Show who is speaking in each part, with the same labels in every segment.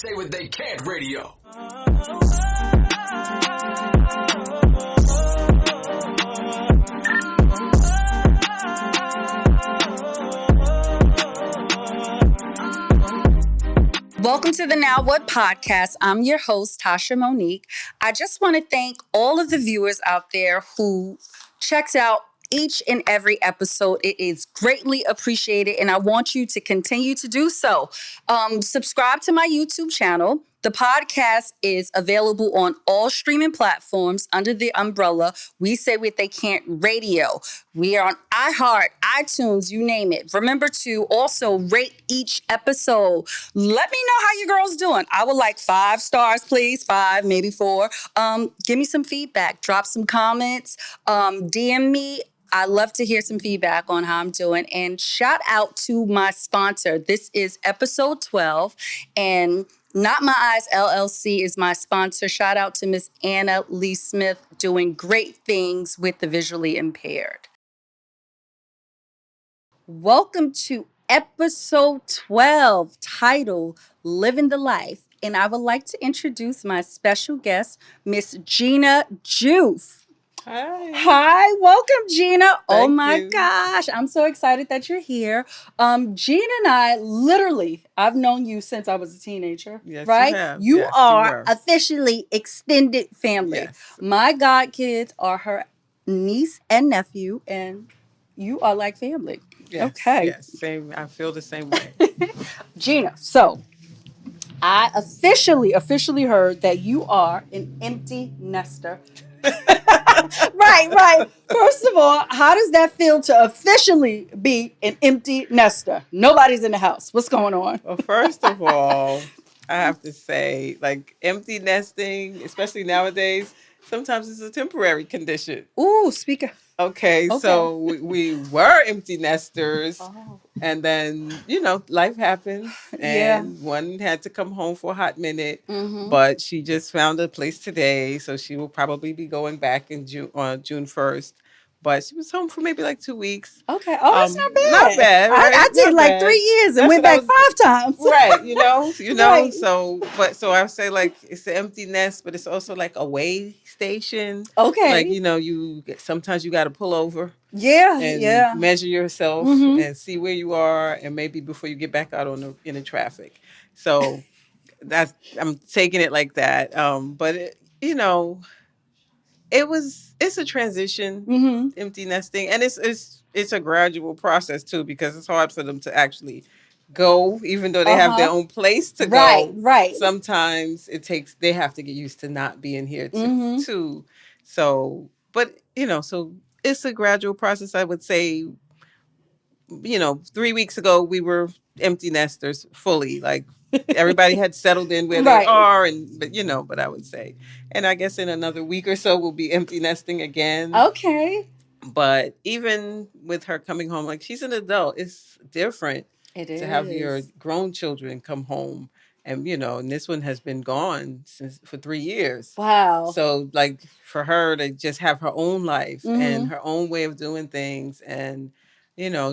Speaker 1: Say What They Can't radio.
Speaker 2: Welcome to the Now What podcast. I'm your host, Tasha Monique. I just want to thank all of the viewers out there who checked out each and every episode. It is greatly appreciated, and I want you to continue to do so. Subscribe to my YouTube channel. The podcast is available on all streaming platforms under the umbrella We Say What They Can't Radio. We are on iHeart, iTunes, you name it. Remember to also rate each episode. Let me know how your girl's doing. I would like 5 stars, please. 5, maybe 4. Give me some feedback. Drop some comments. DM me. I love to hear some feedback on how I'm doing. And shout out to my sponsor. This is episode 12. And Not My Eyes LLC is my sponsor. Shout out to Miss Anna Lee Smith doing great things with the visually impaired. Welcome to episode 12, titled Living the Life. And I would like to introduce my special guest, Miss Gina Diouf. Hi, welcome, Gina. Oh my gosh, I'm so excited that you're here. Gina and I, literally, I've known you since I was a teenager,
Speaker 3: Yes,
Speaker 2: right?
Speaker 3: you have.
Speaker 2: You
Speaker 3: Yes,
Speaker 2: are
Speaker 3: you
Speaker 2: officially extended family.
Speaker 3: Yes.
Speaker 2: My godkids are her niece and nephew, and you are like family.
Speaker 3: Yes,
Speaker 2: Okay.
Speaker 3: Yes, same. I feel the same way.
Speaker 2: Gina, so I officially heard that you are an empty nester. Right. First of all, how does that feel to officially be an empty nester? Nobody's in the house. What's going on?
Speaker 3: Well, first of all, I have to say, like, empty nesting, especially nowadays, sometimes it's a temporary condition.
Speaker 2: Ooh, speaker.
Speaker 3: Okay, so we were empty nesters, and then, life happened, and one had to come home for a hot minute, but she just found a place today, so she will probably be going back in June 1st. But she was home for maybe like 2 weeks.
Speaker 2: Okay. Oh, that's not bad.
Speaker 3: Not bad, right?
Speaker 2: I did
Speaker 3: Not
Speaker 2: like
Speaker 3: bad.
Speaker 2: 3 years and
Speaker 3: That's
Speaker 2: went
Speaker 3: what
Speaker 2: back 5 times.
Speaker 3: Right,
Speaker 2: Right.
Speaker 3: So I would say, like, it's an empty nest, but it's also like a way station.
Speaker 2: Okay.
Speaker 3: Like, sometimes you got to pull over.
Speaker 2: Yeah.
Speaker 3: And measure yourself and see where you are, and maybe before you get back out in the traffic. So I'm taking it like that. But it's a transition, empty nesting, and it's a gradual process too, because it's hard for them to actually go, even though they have their own place to go.
Speaker 2: Right.
Speaker 3: Sometimes they have to get used to not being here too. So, but so it's a gradual process. I would say, 3 weeks ago we were empty nesters fully, like everybody had settled in where they are, but I would say, and I guess in another week or so we'll be empty nesting again.
Speaker 2: Okay.
Speaker 3: But even with her coming home, like, she's an adult, it's different.
Speaker 2: It is.
Speaker 3: To have your grown children come home, and and this one has been gone for 3 years.
Speaker 2: Wow.
Speaker 3: So, like, for her to just have her own life and her own way of doing things, and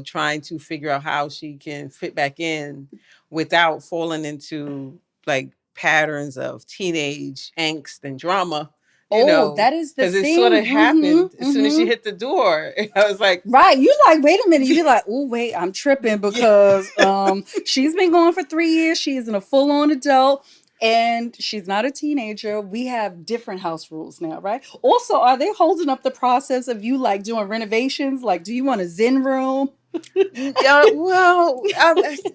Speaker 3: trying to figure out how she can fit back in without falling into, like, patterns of teenage angst and drama.
Speaker 2: That is the thing.
Speaker 3: Because it sort of happened as soon as she hit the door. I was like...
Speaker 2: Right. You like, wait a minute. You be like, oh, wait, I'm tripping because she's been gone for 3 years. She isn't a full-on adult. And she's not a teenager. We have different house rules now, right? Also, are they holding up the process of you, like, doing renovations? Like, do you want a Zen room?
Speaker 3: Well,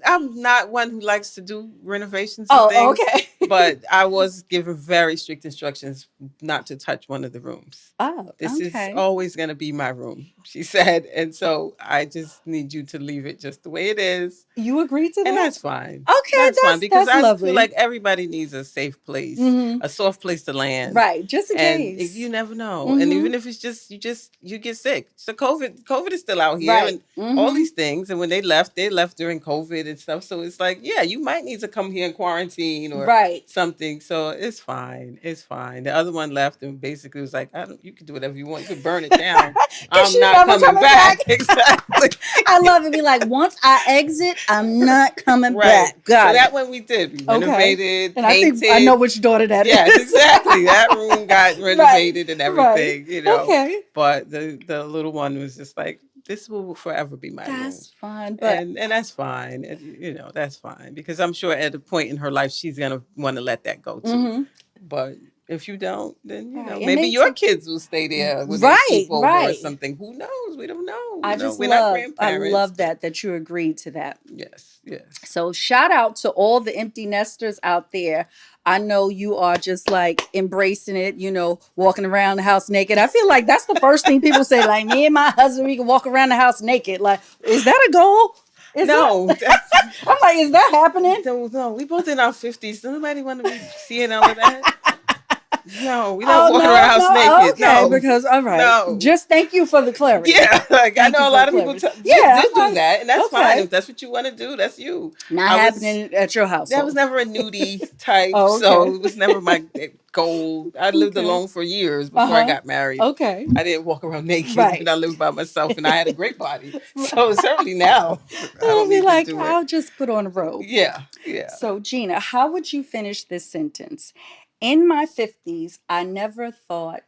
Speaker 3: I'm not one who likes to do renovations and things.
Speaker 2: Okay.
Speaker 3: But I was given very strict instructions not to touch one of the rooms.
Speaker 2: Oh,
Speaker 3: This is always going to be my room, she said. And so I just need you to leave it just the way it is.
Speaker 2: You agreed to that?
Speaker 3: And that's fine.
Speaker 2: Okay,
Speaker 3: that's fine, because I
Speaker 2: lovely.
Speaker 3: feel like everybody needs a safe place, a soft place to land.
Speaker 2: Right, just in
Speaker 3: and
Speaker 2: case.
Speaker 3: You never know. And even if it's just you get sick. So COVID is still out here.
Speaker 2: Right.
Speaker 3: And all these things. And when they left during COVID and stuff. So it's like, yeah, you might need to come here in quarantine or
Speaker 2: Right.
Speaker 3: something. So it's fine. It's fine. The other one left and basically was like, I don't, you can do whatever you want. You can burn it down.
Speaker 2: Cause
Speaker 3: I'm
Speaker 2: she
Speaker 3: not
Speaker 2: never
Speaker 3: coming
Speaker 2: coming back.
Speaker 3: back. Exactly.
Speaker 2: I love it. Be like, once I exit, I'm not coming
Speaker 3: Right.
Speaker 2: back. Got
Speaker 3: So
Speaker 2: it.
Speaker 3: that one we did. We
Speaker 2: Okay.
Speaker 3: renovated,
Speaker 2: And I think
Speaker 3: painted.
Speaker 2: I know which daughter that
Speaker 3: Yes,
Speaker 2: is.
Speaker 3: exactly. That room got
Speaker 2: Right.
Speaker 3: renovated and
Speaker 2: Right.
Speaker 3: everything, you know.
Speaker 2: Okay.
Speaker 3: But the little one was just like, this will forever be my room.
Speaker 2: That's fine. But
Speaker 3: And that's fine. And, you know, that's fine. Because I'm sure at a point in her life she's gonna want to let that go too. But if you don't, then you know,
Speaker 2: right. It
Speaker 3: maybe
Speaker 2: may
Speaker 3: your
Speaker 2: take
Speaker 3: kids will stay there when they
Speaker 2: right,
Speaker 3: sleep over or
Speaker 2: right.
Speaker 3: something. Who knows? We don't know.
Speaker 2: I
Speaker 3: You know,
Speaker 2: just
Speaker 3: we're not
Speaker 2: love I
Speaker 3: grandparents.
Speaker 2: love that you agreed to that.
Speaker 3: Yes, yes.
Speaker 2: So shout out to all the empty nesters out there. I know you are just like embracing it, you know, walking around the house naked. I feel like that's the first thing people say, like me and my husband, we can walk around the house naked. Like, is that a goal? Is
Speaker 3: No,
Speaker 2: that I'm like, is that happening?
Speaker 3: no, we both in our 50s. Nobody want to be seeing all of that. No, we don't
Speaker 2: Oh
Speaker 3: walk around the house
Speaker 2: no,
Speaker 3: naked.
Speaker 2: okay,
Speaker 3: No,
Speaker 2: because all right.
Speaker 3: no.
Speaker 2: Just thank you for the clarity.
Speaker 3: Yeah, like I
Speaker 2: Thank you
Speaker 3: know a
Speaker 2: for the
Speaker 3: lot of people
Speaker 2: clarity.
Speaker 3: just
Speaker 2: Yeah,
Speaker 3: did
Speaker 2: I'm
Speaker 3: do
Speaker 2: like,
Speaker 3: that, and that's fine.
Speaker 2: okay.
Speaker 3: If that's what you want to do, that's you.
Speaker 2: Not
Speaker 3: I was
Speaker 2: happening at your
Speaker 3: That was
Speaker 2: household.
Speaker 3: never a nudie type,
Speaker 2: Oh,
Speaker 3: so
Speaker 2: okay.
Speaker 3: it was never my goal. I lived
Speaker 2: Okay.
Speaker 3: alone for years before I
Speaker 2: Uh-huh.
Speaker 3: got married.
Speaker 2: Okay.
Speaker 3: I didn't walk around naked when
Speaker 2: Right.
Speaker 3: I lived by myself, and I had a great body. So certainly now, I
Speaker 2: I'll
Speaker 3: don't
Speaker 2: be
Speaker 3: need to
Speaker 2: like,
Speaker 3: do it.
Speaker 2: I'll just put on a robe.
Speaker 3: Yeah, yeah.
Speaker 2: So, Gina, how would you finish this sentence? In my 50s, I never thought.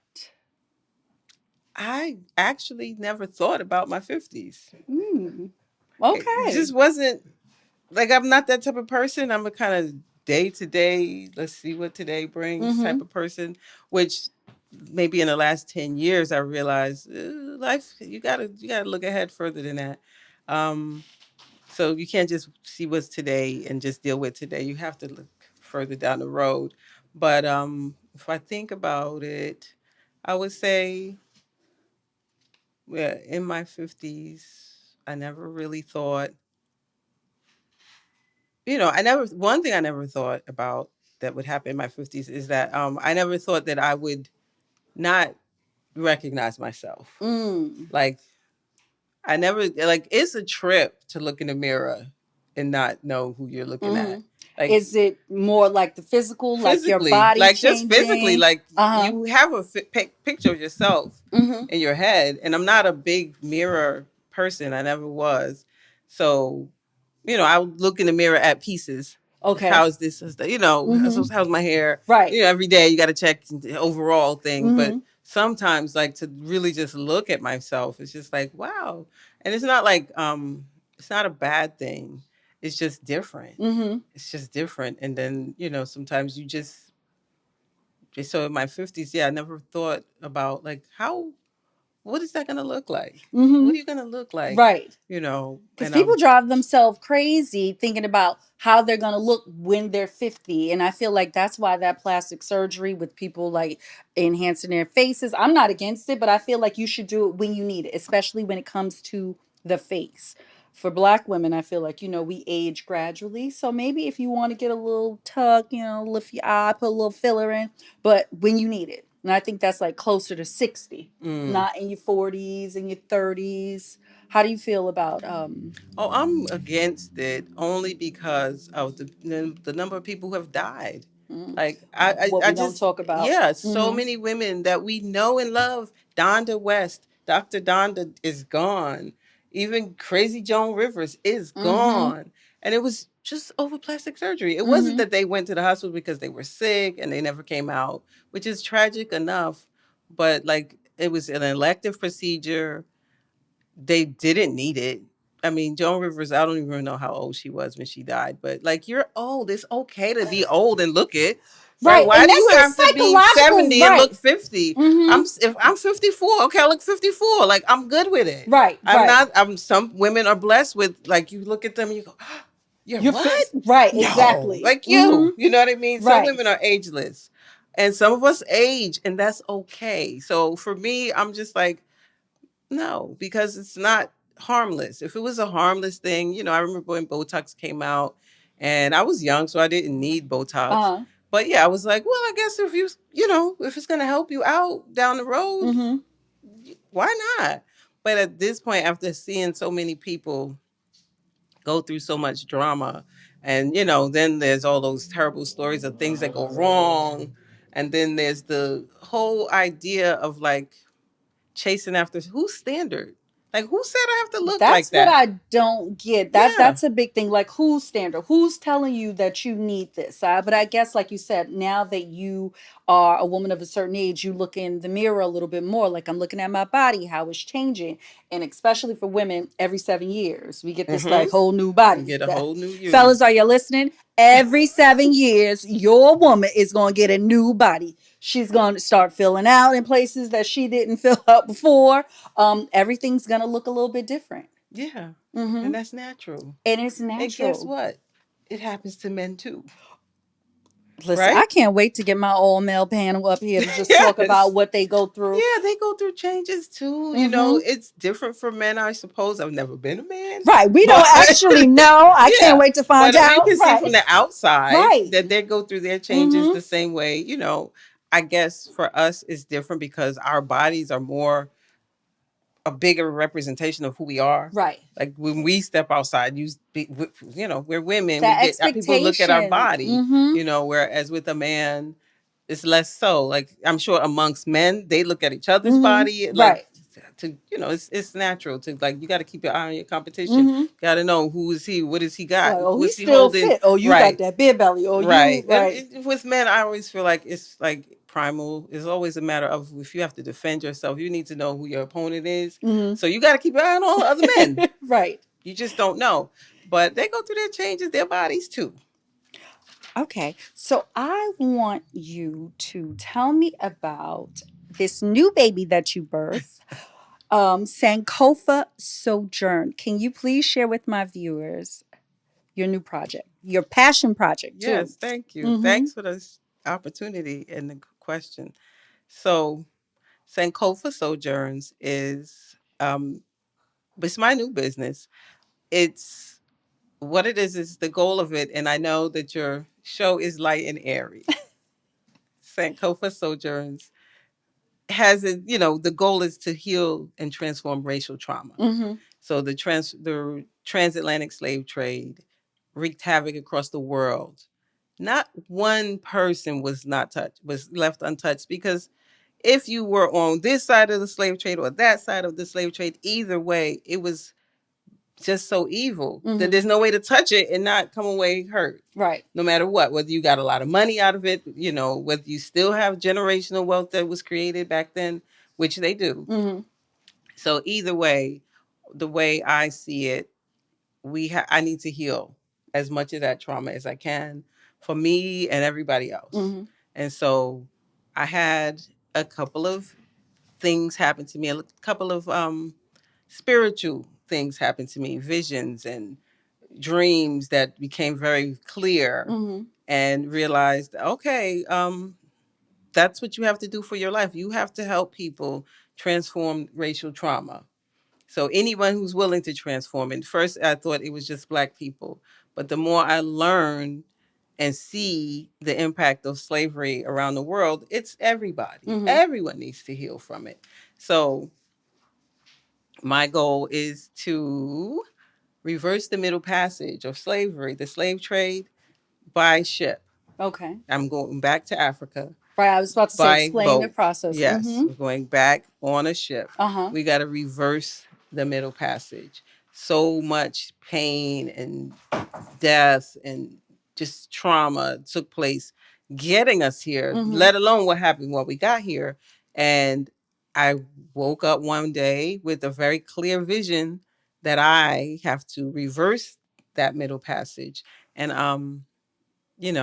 Speaker 3: I actually never thought about my 50s.
Speaker 2: Hmm.
Speaker 3: It
Speaker 2: Okay.
Speaker 3: just wasn't like I'm not that type of person. I'm a kind of day to day, let's see what today brings type
Speaker 2: Mm-hmm.
Speaker 3: of person, which maybe in the last 10 years I realized life you gotta look ahead further than that. Um, so you can't just see what's today and just deal with today. You have to look further down the road. But if I think about it, I would say, yeah, in my 50s, I never really thought, one thing I never thought about that would happen in my 50s is that I never thought that I would not recognize myself.
Speaker 2: Mm.
Speaker 3: Like, I never, like, it's a trip to look in the mirror and not know who you're looking
Speaker 2: Mm-hmm.
Speaker 3: at. Like,
Speaker 2: Is it more like the physical, like your
Speaker 3: physically,
Speaker 2: body
Speaker 3: like just physically,
Speaker 2: changing?
Speaker 3: like
Speaker 2: Uh huh.
Speaker 3: you have a picture of yourself
Speaker 2: Mm-hmm.
Speaker 3: in your head. And I'm not a big mirror person. I never was. So, I would look in the mirror at pieces.
Speaker 2: Okay.
Speaker 3: How's this? How's my hair?
Speaker 2: Right.
Speaker 3: Every day you got to check the overall thing. But
Speaker 2: Mm-hmm.
Speaker 3: sometimes, like to really just look at myself, it's just like, wow. And it's not like it's not a bad thing. It's just different.
Speaker 2: Mm-hmm.
Speaker 3: It's just different. And then sometimes you just so in my 50s, yeah, I never thought about like what is that going to look like?
Speaker 2: Mm-hmm.
Speaker 3: What are you going to look like?
Speaker 2: Right. Because
Speaker 3: And
Speaker 2: people drive themselves crazy thinking about how they're going to look when they're 50. And I feel like that's why that plastic surgery with people like enhancing their faces, I'm not against it, but I feel like you should do it when you need it, especially when it comes to the face. For Black women, I feel like, we age gradually. So maybe if you want to get a little tuck, lift your eye, put a little filler in, but when you need it. And I think that's like closer to 60, not in your 40s and your 30s. How do you feel about
Speaker 3: Oh, I'm against it only because of the number of people who have died. Like
Speaker 2: what
Speaker 3: I
Speaker 2: we don't
Speaker 3: just
Speaker 2: talk about?
Speaker 3: yeah, so
Speaker 2: Mm-hmm.
Speaker 3: many women that we know and love. Donda West, Dr. Donda is gone. Even Crazy Joan Rivers is
Speaker 2: Mm-hmm.
Speaker 3: gone. And it was just over plastic surgery. It wasn't
Speaker 2: Mm-hmm.
Speaker 3: that they went to the hospital because they were sick and they never came out, which is tragic enough. But like it was an elective procedure, they didn't need it. I mean, Joan Rivers, I don't even know how old she was when she died, but like, you're old. It's okay to be old and look it, right?
Speaker 2: Right,
Speaker 3: Why
Speaker 2: and
Speaker 3: do you
Speaker 2: that's a
Speaker 3: have to be
Speaker 2: psychological
Speaker 3: 70 and
Speaker 2: right.
Speaker 3: look 50?
Speaker 2: Mm-hmm.
Speaker 3: If I'm 54, okay, I look 54. Like, I'm good with it.
Speaker 2: Right,
Speaker 3: I'm
Speaker 2: right.
Speaker 3: not, some women are blessed with, like, you look at them and you go, you're
Speaker 2: You're
Speaker 3: what?
Speaker 2: fit. Right,
Speaker 3: No,
Speaker 2: exactly.
Speaker 3: like
Speaker 2: Mm-hmm.
Speaker 3: you know what I mean? Some
Speaker 2: Right.
Speaker 3: women are ageless and some of us age, and that's okay. So for me, I'm just like, no, because it's not harmless. If it was a harmless thing, I remember when Botox came out and I was young, so I didn't need Botox.
Speaker 2: Uh-huh.
Speaker 3: But yeah, I was like, well, I guess if it's going to help you out down the road,
Speaker 2: Mm-hmm.
Speaker 3: why not? But at this point, after seeing so many people go through so much drama, and then there's all those terrible stories of things that go wrong, and then there's the whole idea of like chasing after whose standard? Like, who said I have to look like
Speaker 2: That's what
Speaker 3: that?
Speaker 2: I don't get.
Speaker 3: Yeah.
Speaker 2: That's a big thing. Like, whose standard? Who's telling you that you need this? But I guess, like you said, now that you are a woman of a certain age, you look in the mirror a little bit more. Like, I'm looking at my body, how it's changing, and especially for women, every 7 years we get this like
Speaker 3: Mm-hmm.
Speaker 2: whole new
Speaker 3: You
Speaker 2: body.
Speaker 3: get a whole new you.
Speaker 2: Fellas, are you listening? Every 7 years, your woman is gonna get a new body. She's gonna start filling out in places that she didn't fill out before. Everything's gonna look a little bit different.
Speaker 3: Yeah.
Speaker 2: Mm-hmm.
Speaker 3: And that's natural.
Speaker 2: And it's
Speaker 3: And guess
Speaker 2: natural.
Speaker 3: what? It happens to men too,
Speaker 2: Listen, I
Speaker 3: right?
Speaker 2: can't wait to get my all male panel up here to just talk about
Speaker 3: Yes.
Speaker 2: what they go through.
Speaker 3: Yeah, they go through changes too.
Speaker 2: Mm-hmm.
Speaker 3: It's different for men, I suppose. I've never been a man.
Speaker 2: Right. We
Speaker 3: But
Speaker 2: don't actually know. I can't
Speaker 3: yeah.
Speaker 2: wait to find
Speaker 3: But you
Speaker 2: out.
Speaker 3: can see from
Speaker 2: Right.
Speaker 3: the outside
Speaker 2: Right.
Speaker 3: that they go through their changes
Speaker 2: Mm-hmm.
Speaker 3: the same way. I guess for us it's different because our bodies are more a bigger representation of who we are.
Speaker 2: Right.
Speaker 3: Like when we step outside, we're women. We
Speaker 2: That
Speaker 3: get people look at our
Speaker 2: expectation.
Speaker 3: body.
Speaker 2: Mm-hmm.
Speaker 3: Whereas with a man, it's less so. Like I'm sure amongst men, they look at each other's
Speaker 2: Mm-hmm.
Speaker 3: body like
Speaker 2: Right.
Speaker 3: it's natural to like you got to keep your eye on your competition.
Speaker 2: Mm-hmm.
Speaker 3: Got to know who is he, what is he
Speaker 2: It's
Speaker 3: got,
Speaker 2: like, oh,
Speaker 3: who
Speaker 2: he's
Speaker 3: is he
Speaker 2: still
Speaker 3: holding.
Speaker 2: fit. Oh, you got
Speaker 3: Right,
Speaker 2: that beer belly. Oh, you
Speaker 3: right. And
Speaker 2: right.
Speaker 3: with men, I always feel like it's like primal. It's always a matter of if you have to defend yourself, you need to know who your opponent is.
Speaker 2: Mm-hmm.
Speaker 3: So you got to keep your eye on all other men.
Speaker 2: Right.
Speaker 3: You just don't know. But they go through their changes, their bodies too.
Speaker 2: Okay, so I want you to tell me about this new baby that you birthed, Sankofa Sojourn. Can you please share with my viewers your new project, your passion project too?
Speaker 3: Yes, thank you.
Speaker 2: Mm-hmm.
Speaker 3: Thanks for this opportunity and the question. So, Sankofa Sojourns is it's my new business. It's what it is the goal of it, and I know that your show is light and airy. Sankofa Sojourns has it, the goal is to heal and transform racial trauma.
Speaker 2: Mm-hmm.
Speaker 3: So the transatlantic slave trade wreaked havoc across the world. Not one person was left untouched because if you were on this side of the slave trade or that side of the slave trade, either way, it was just so evil that
Speaker 2: Mm-hmm.
Speaker 3: there's no way to touch it and not come away hurt.
Speaker 2: Right.
Speaker 3: No matter what, whether you got a lot of money out of it, whether you still have generational wealth that was created back then, which they do.
Speaker 2: Mm-hmm.
Speaker 3: So either way, the way I see it, I need to heal as much of that trauma as I can for me and everybody else.
Speaker 2: Mm-hmm.
Speaker 3: And so I had a couple of things happen to me, a couple of spiritual things happen to me, visions and dreams that became very clear,
Speaker 2: Mm-hmm.
Speaker 3: and realized, okay, that's what you have to do for your life. You have to help people transform racial trauma. So anyone who's willing to transform it. First, I thought it was just Black people, but the more I learn and see the impact of slavery around the world, it's everybody.
Speaker 2: Mm-hmm.
Speaker 3: Everyone needs to heal from it. So my goal is to reverse the middle passage of slavery, the slave trade, by ship.
Speaker 2: Okay.
Speaker 3: I'm going back to Africa
Speaker 2: Right. I was about to say,
Speaker 3: by
Speaker 2: explain the
Speaker 3: boat.
Speaker 2: process.
Speaker 3: Yes,
Speaker 2: Mm-hmm.
Speaker 3: we're going back on a ship.
Speaker 2: Uh-huh.
Speaker 3: We got to reverse the middle passage. So much pain and death and just trauma took place getting us here,
Speaker 2: Mm-hmm.
Speaker 3: let alone what happened when we got here. And I woke up one day with a very clear vision that I have to reverse that middle passage. And I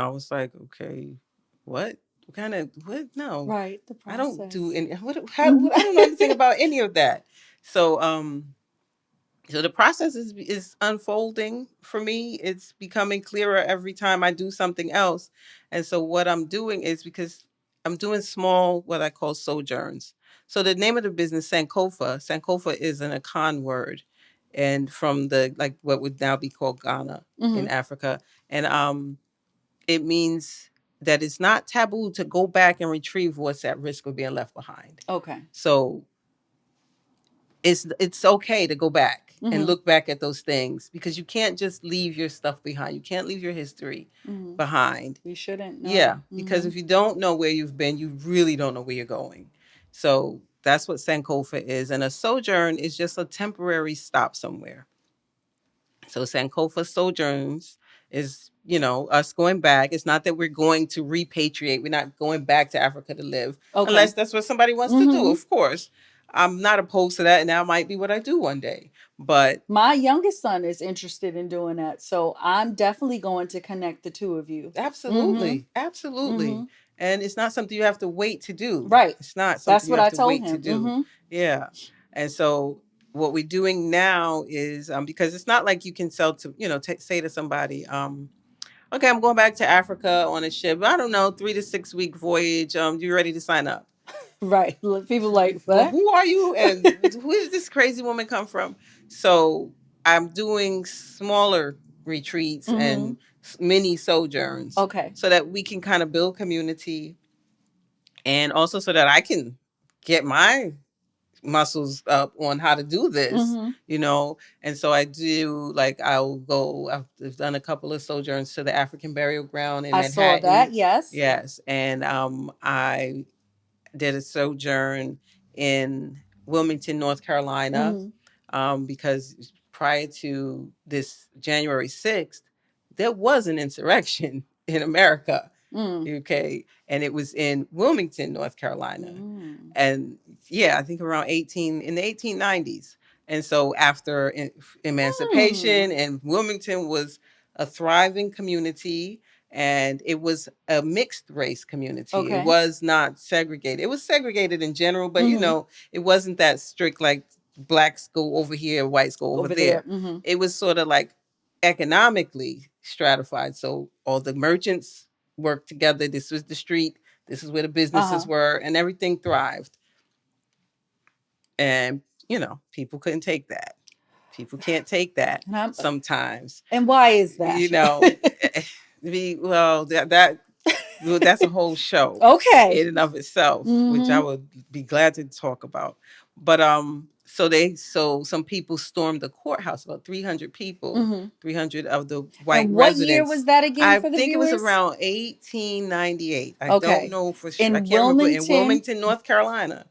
Speaker 3: was like, okay, what? What kind of what? No,
Speaker 2: Right. The
Speaker 3: I don't do
Speaker 2: process.
Speaker 3: any.
Speaker 2: Mm-hmm.
Speaker 3: I don't know anything about any of that. So so the process is unfolding for me. It's becoming clearer every time I do something else. And so what I'm doing is because I'm doing small, what I call sojourns. So the name of the business, Sankofa is an Akan word, and from the like what would now be called Ghana in
Speaker 2: Mm-hmm.
Speaker 3: Africa, and it means that it's not taboo to go back and retrieve what's at risk of being left behind.
Speaker 2: Okay.
Speaker 3: So it's okay to go back and look back at those things, because you can't just leave your stuff behind. You can't leave your history behind.
Speaker 2: We shouldn't. No.
Speaker 3: Yeah, because if you don't know where you've been, you really don't know where you're going. So that's what Sankofa is. And a sojourn is just a temporary stop somewhere. So Sankofa sojourns is, us going back. It's not that we're going to repatriate. We're not going back to Africa to live, unless that's what somebody wants to do, of course. I'm not opposed to that, and that might be what I do one day. But
Speaker 2: my youngest son is interested in doing that, so I'm definitely going to connect the two of you.
Speaker 3: absolutely, absolutely. And it's not something you have to wait to do.
Speaker 2: Right.
Speaker 3: It's not something
Speaker 2: That's
Speaker 3: you
Speaker 2: what
Speaker 3: have
Speaker 2: I
Speaker 3: to
Speaker 2: told
Speaker 3: wait to
Speaker 2: him.
Speaker 3: do. Yeah. And so what we're doing now is, because it's not like you can sell to, say to somebody, okay, I'm going back to Africa on a ship. I don't know, 3 to 6 week voyage. You ready to sign up?
Speaker 2: Right. People like,
Speaker 3: Well,
Speaker 2: what?
Speaker 3: who are you? And where did this crazy woman come from? So I'm doing smaller retreats and mini sojourns.
Speaker 2: Okay.
Speaker 3: So that we can kind of build community, and also so that I can get my muscles up on how to do this, And so I do, like, I've done a couple of sojourns to the African burial ground in Manhattan.
Speaker 2: I saw that, yes.
Speaker 3: Yes. And I did a sojourn in Wilmington, North Carolina, because prior to this January 6th, there was an insurrection in America. Okay. And it was in Wilmington, North Carolina. And yeah, I think around in the 1890s. And so after emancipation, and Wilmington was a thriving community, and it was a mixed race community. Okay. It was not segregated. It was segregated in general, but it wasn't that strict, like blacks go over here, whites go over there. It was sort of like economically stratified. So all the merchants worked together. This was the street. This is where the businesses were, and everything thrived. And, people couldn't take that. People can't take that sometimes.
Speaker 2: And why is that?
Speaker 3: Well, that's a whole show.
Speaker 2: Okay.
Speaker 3: In and of itself, which I would be glad to talk about. But so some people stormed the courthouse, about 300 people, 300 of the white
Speaker 2: and what
Speaker 3: residents.
Speaker 2: year was that again
Speaker 3: I
Speaker 2: for the
Speaker 3: think
Speaker 2: viewers?
Speaker 3: it was around 1898. I
Speaker 2: Okay.
Speaker 3: don't know for sure. I can't remember. In Wilmington, North Carolina.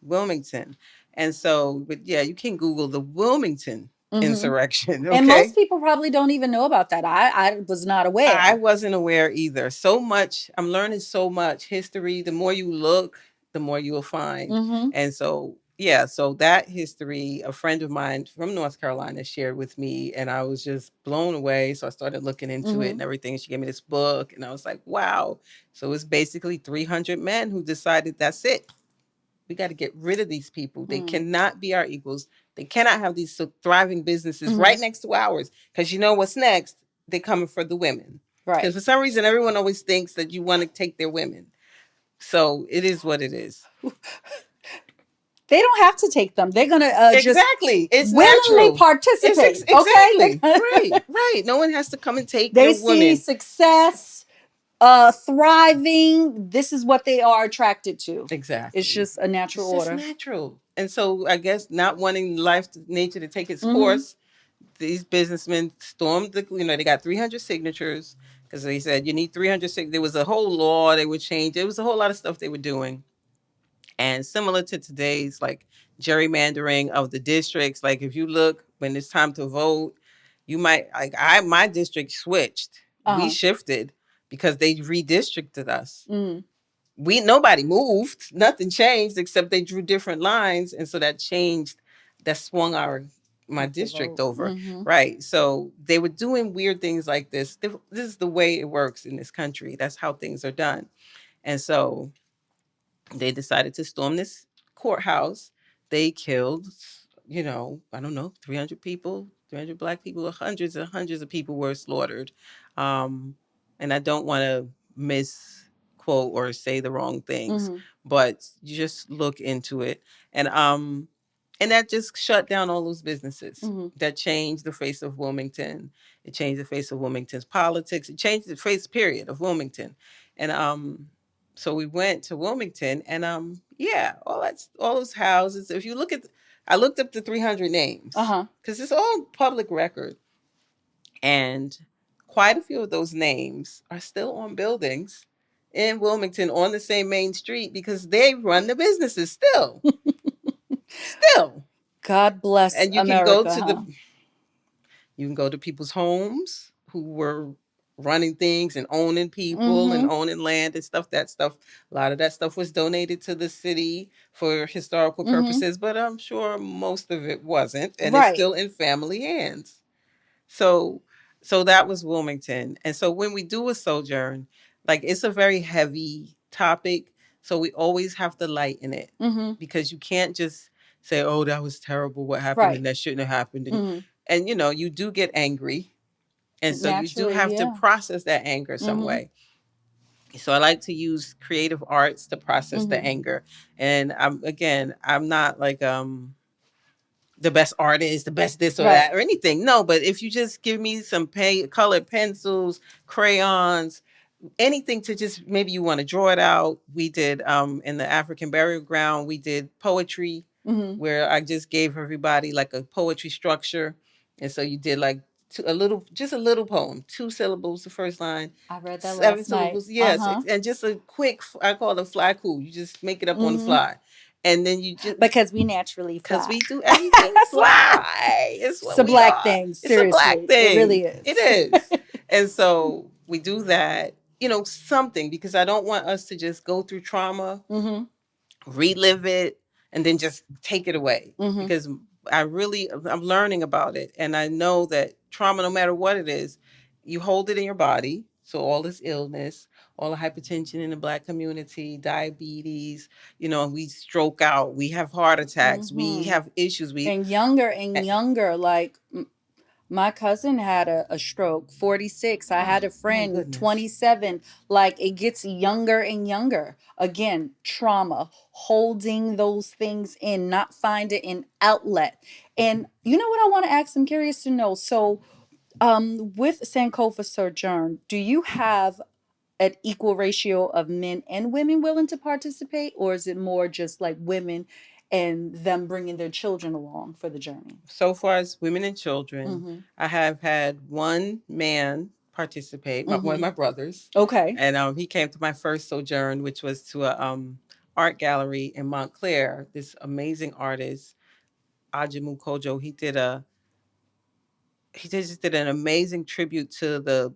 Speaker 3: Wilmington. And so, but yeah, you can Google the Wilmington insurrection. Okay?
Speaker 2: And most people probably don't even know about that. I was not aware.
Speaker 3: I wasn't aware either. So much, I'm learning so much history. The more you look, the more you will find. And so, yeah, so that history, a friend of mine from North Carolina shared with me, and I was just blown away. So I started looking into it and everything. She gave me this book, and I was like, wow. So it's basically 300 men who decided that's it. We got to get rid of these people. They cannot be our equals. They cannot have these thriving businesses right next to ours. Because you know what's next? They're coming for the women. Right. Because for some reason, everyone always thinks that you want to take their women. So it is what it is.
Speaker 2: They don't have to take them. They're gonna
Speaker 3: exactly.
Speaker 2: It's willingly natural. Participate.
Speaker 3: Exactly.
Speaker 2: Okay,
Speaker 3: right. No one has to come and take
Speaker 2: they
Speaker 3: your women.
Speaker 2: They see success, thriving. This is what they are attracted to.
Speaker 3: Exactly.
Speaker 2: It's just a natural order.
Speaker 3: It's natural. And so I guess not wanting nature to take its course, these businessmen stormed they got 300 signatures, because they said you need 300 signatures. There was a whole law they would change. There was a whole lot of stuff they were doing. And similar to today's, like, gerrymandering of the districts, like if you look when it's time to vote, you might, like, my district switched. We shifted because they redistricted us. Nobody moved, nothing changed, except they drew different lines. And so that swung my district over. Right. So they were doing weird things like this. This is the way it works in this country. That's how things are done. And so they decided to storm this courthouse. They killed, I don't know, 300 people, 300 Black people, hundreds and hundreds of people were slaughtered. And I don't want to misquote or say the wrong things, but you just look into it. And that just shut down all those businesses. That changed the face of Wilmington. It changed the face of Wilmington's politics. It changed the face, period, of Wilmington. And so we went to Wilmington, and all those houses. If you look at I looked up the 300 names because it's all public record. And quite a few of those names are still on buildings in Wilmington on the same main street because they run the businesses still. Still.
Speaker 2: God bless
Speaker 3: And
Speaker 2: America, huh?
Speaker 3: you can go to people's homes who were running things and owning people and owning land and stuff. That stuff, a lot of that stuff was donated to the city for historical purposes, but I'm sure most of it wasn't, and it's still in family hands. So that was Wilmington. And so when we do a sojourn, like it's a very heavy topic. So we always have to lighten it because you can't just say, oh, that was terrible what happened and that shouldn't have happened. And you know, you do get angry. And so you do have to process that anger some way. So I like to use creative arts to process the anger. And I'm not like the best artist, the best this or that or anything. No, but if you just give me some colored pencils, crayons, anything to just maybe you want to draw it out. We did in the African burial ground, we did poetry where I just gave everybody like a poetry structure. And so you did like just a little poem, 2 syllables the first line.
Speaker 2: I read that
Speaker 3: 7 syllables,
Speaker 2: last night.
Speaker 3: yes, and just a quick. I call it a fly cool. You just make it up on the fly, and then you just
Speaker 2: because we naturally fly.
Speaker 3: because we do everything fly. It's what
Speaker 2: it's a
Speaker 3: we
Speaker 2: black
Speaker 3: are.
Speaker 2: thing.
Speaker 3: It's a black
Speaker 2: Seriously, it
Speaker 3: thing.
Speaker 2: really is.
Speaker 3: It is. And so we do that, something because I don't want us to just go through trauma, relive it, and then just take it away. Because I'm learning about it. And I know that trauma, no matter what it is, you hold it in your body. So all this illness, all the hypertension in the Black community, diabetes, we stroke out, we have heart attacks, we have issues.
Speaker 2: And younger, like my cousin had a stroke, 46. I had a friend, 27. Like it gets younger and younger. Again, trauma, holding those things in, not finding an outlet. And you know what I want to ask? I'm curious to know. So, with Sankofa Sojourn, do you have an equal ratio of men and women willing to participate, or is it more just like women and them bringing their children along for the journey?
Speaker 3: So far as women and children, I have had one man participate, one of my brothers.
Speaker 2: Okay.
Speaker 3: And he came to my first sojourn, which was to a art gallery in Montclair. This amazing artist, Ajamu Kojo, just did an amazing tribute to the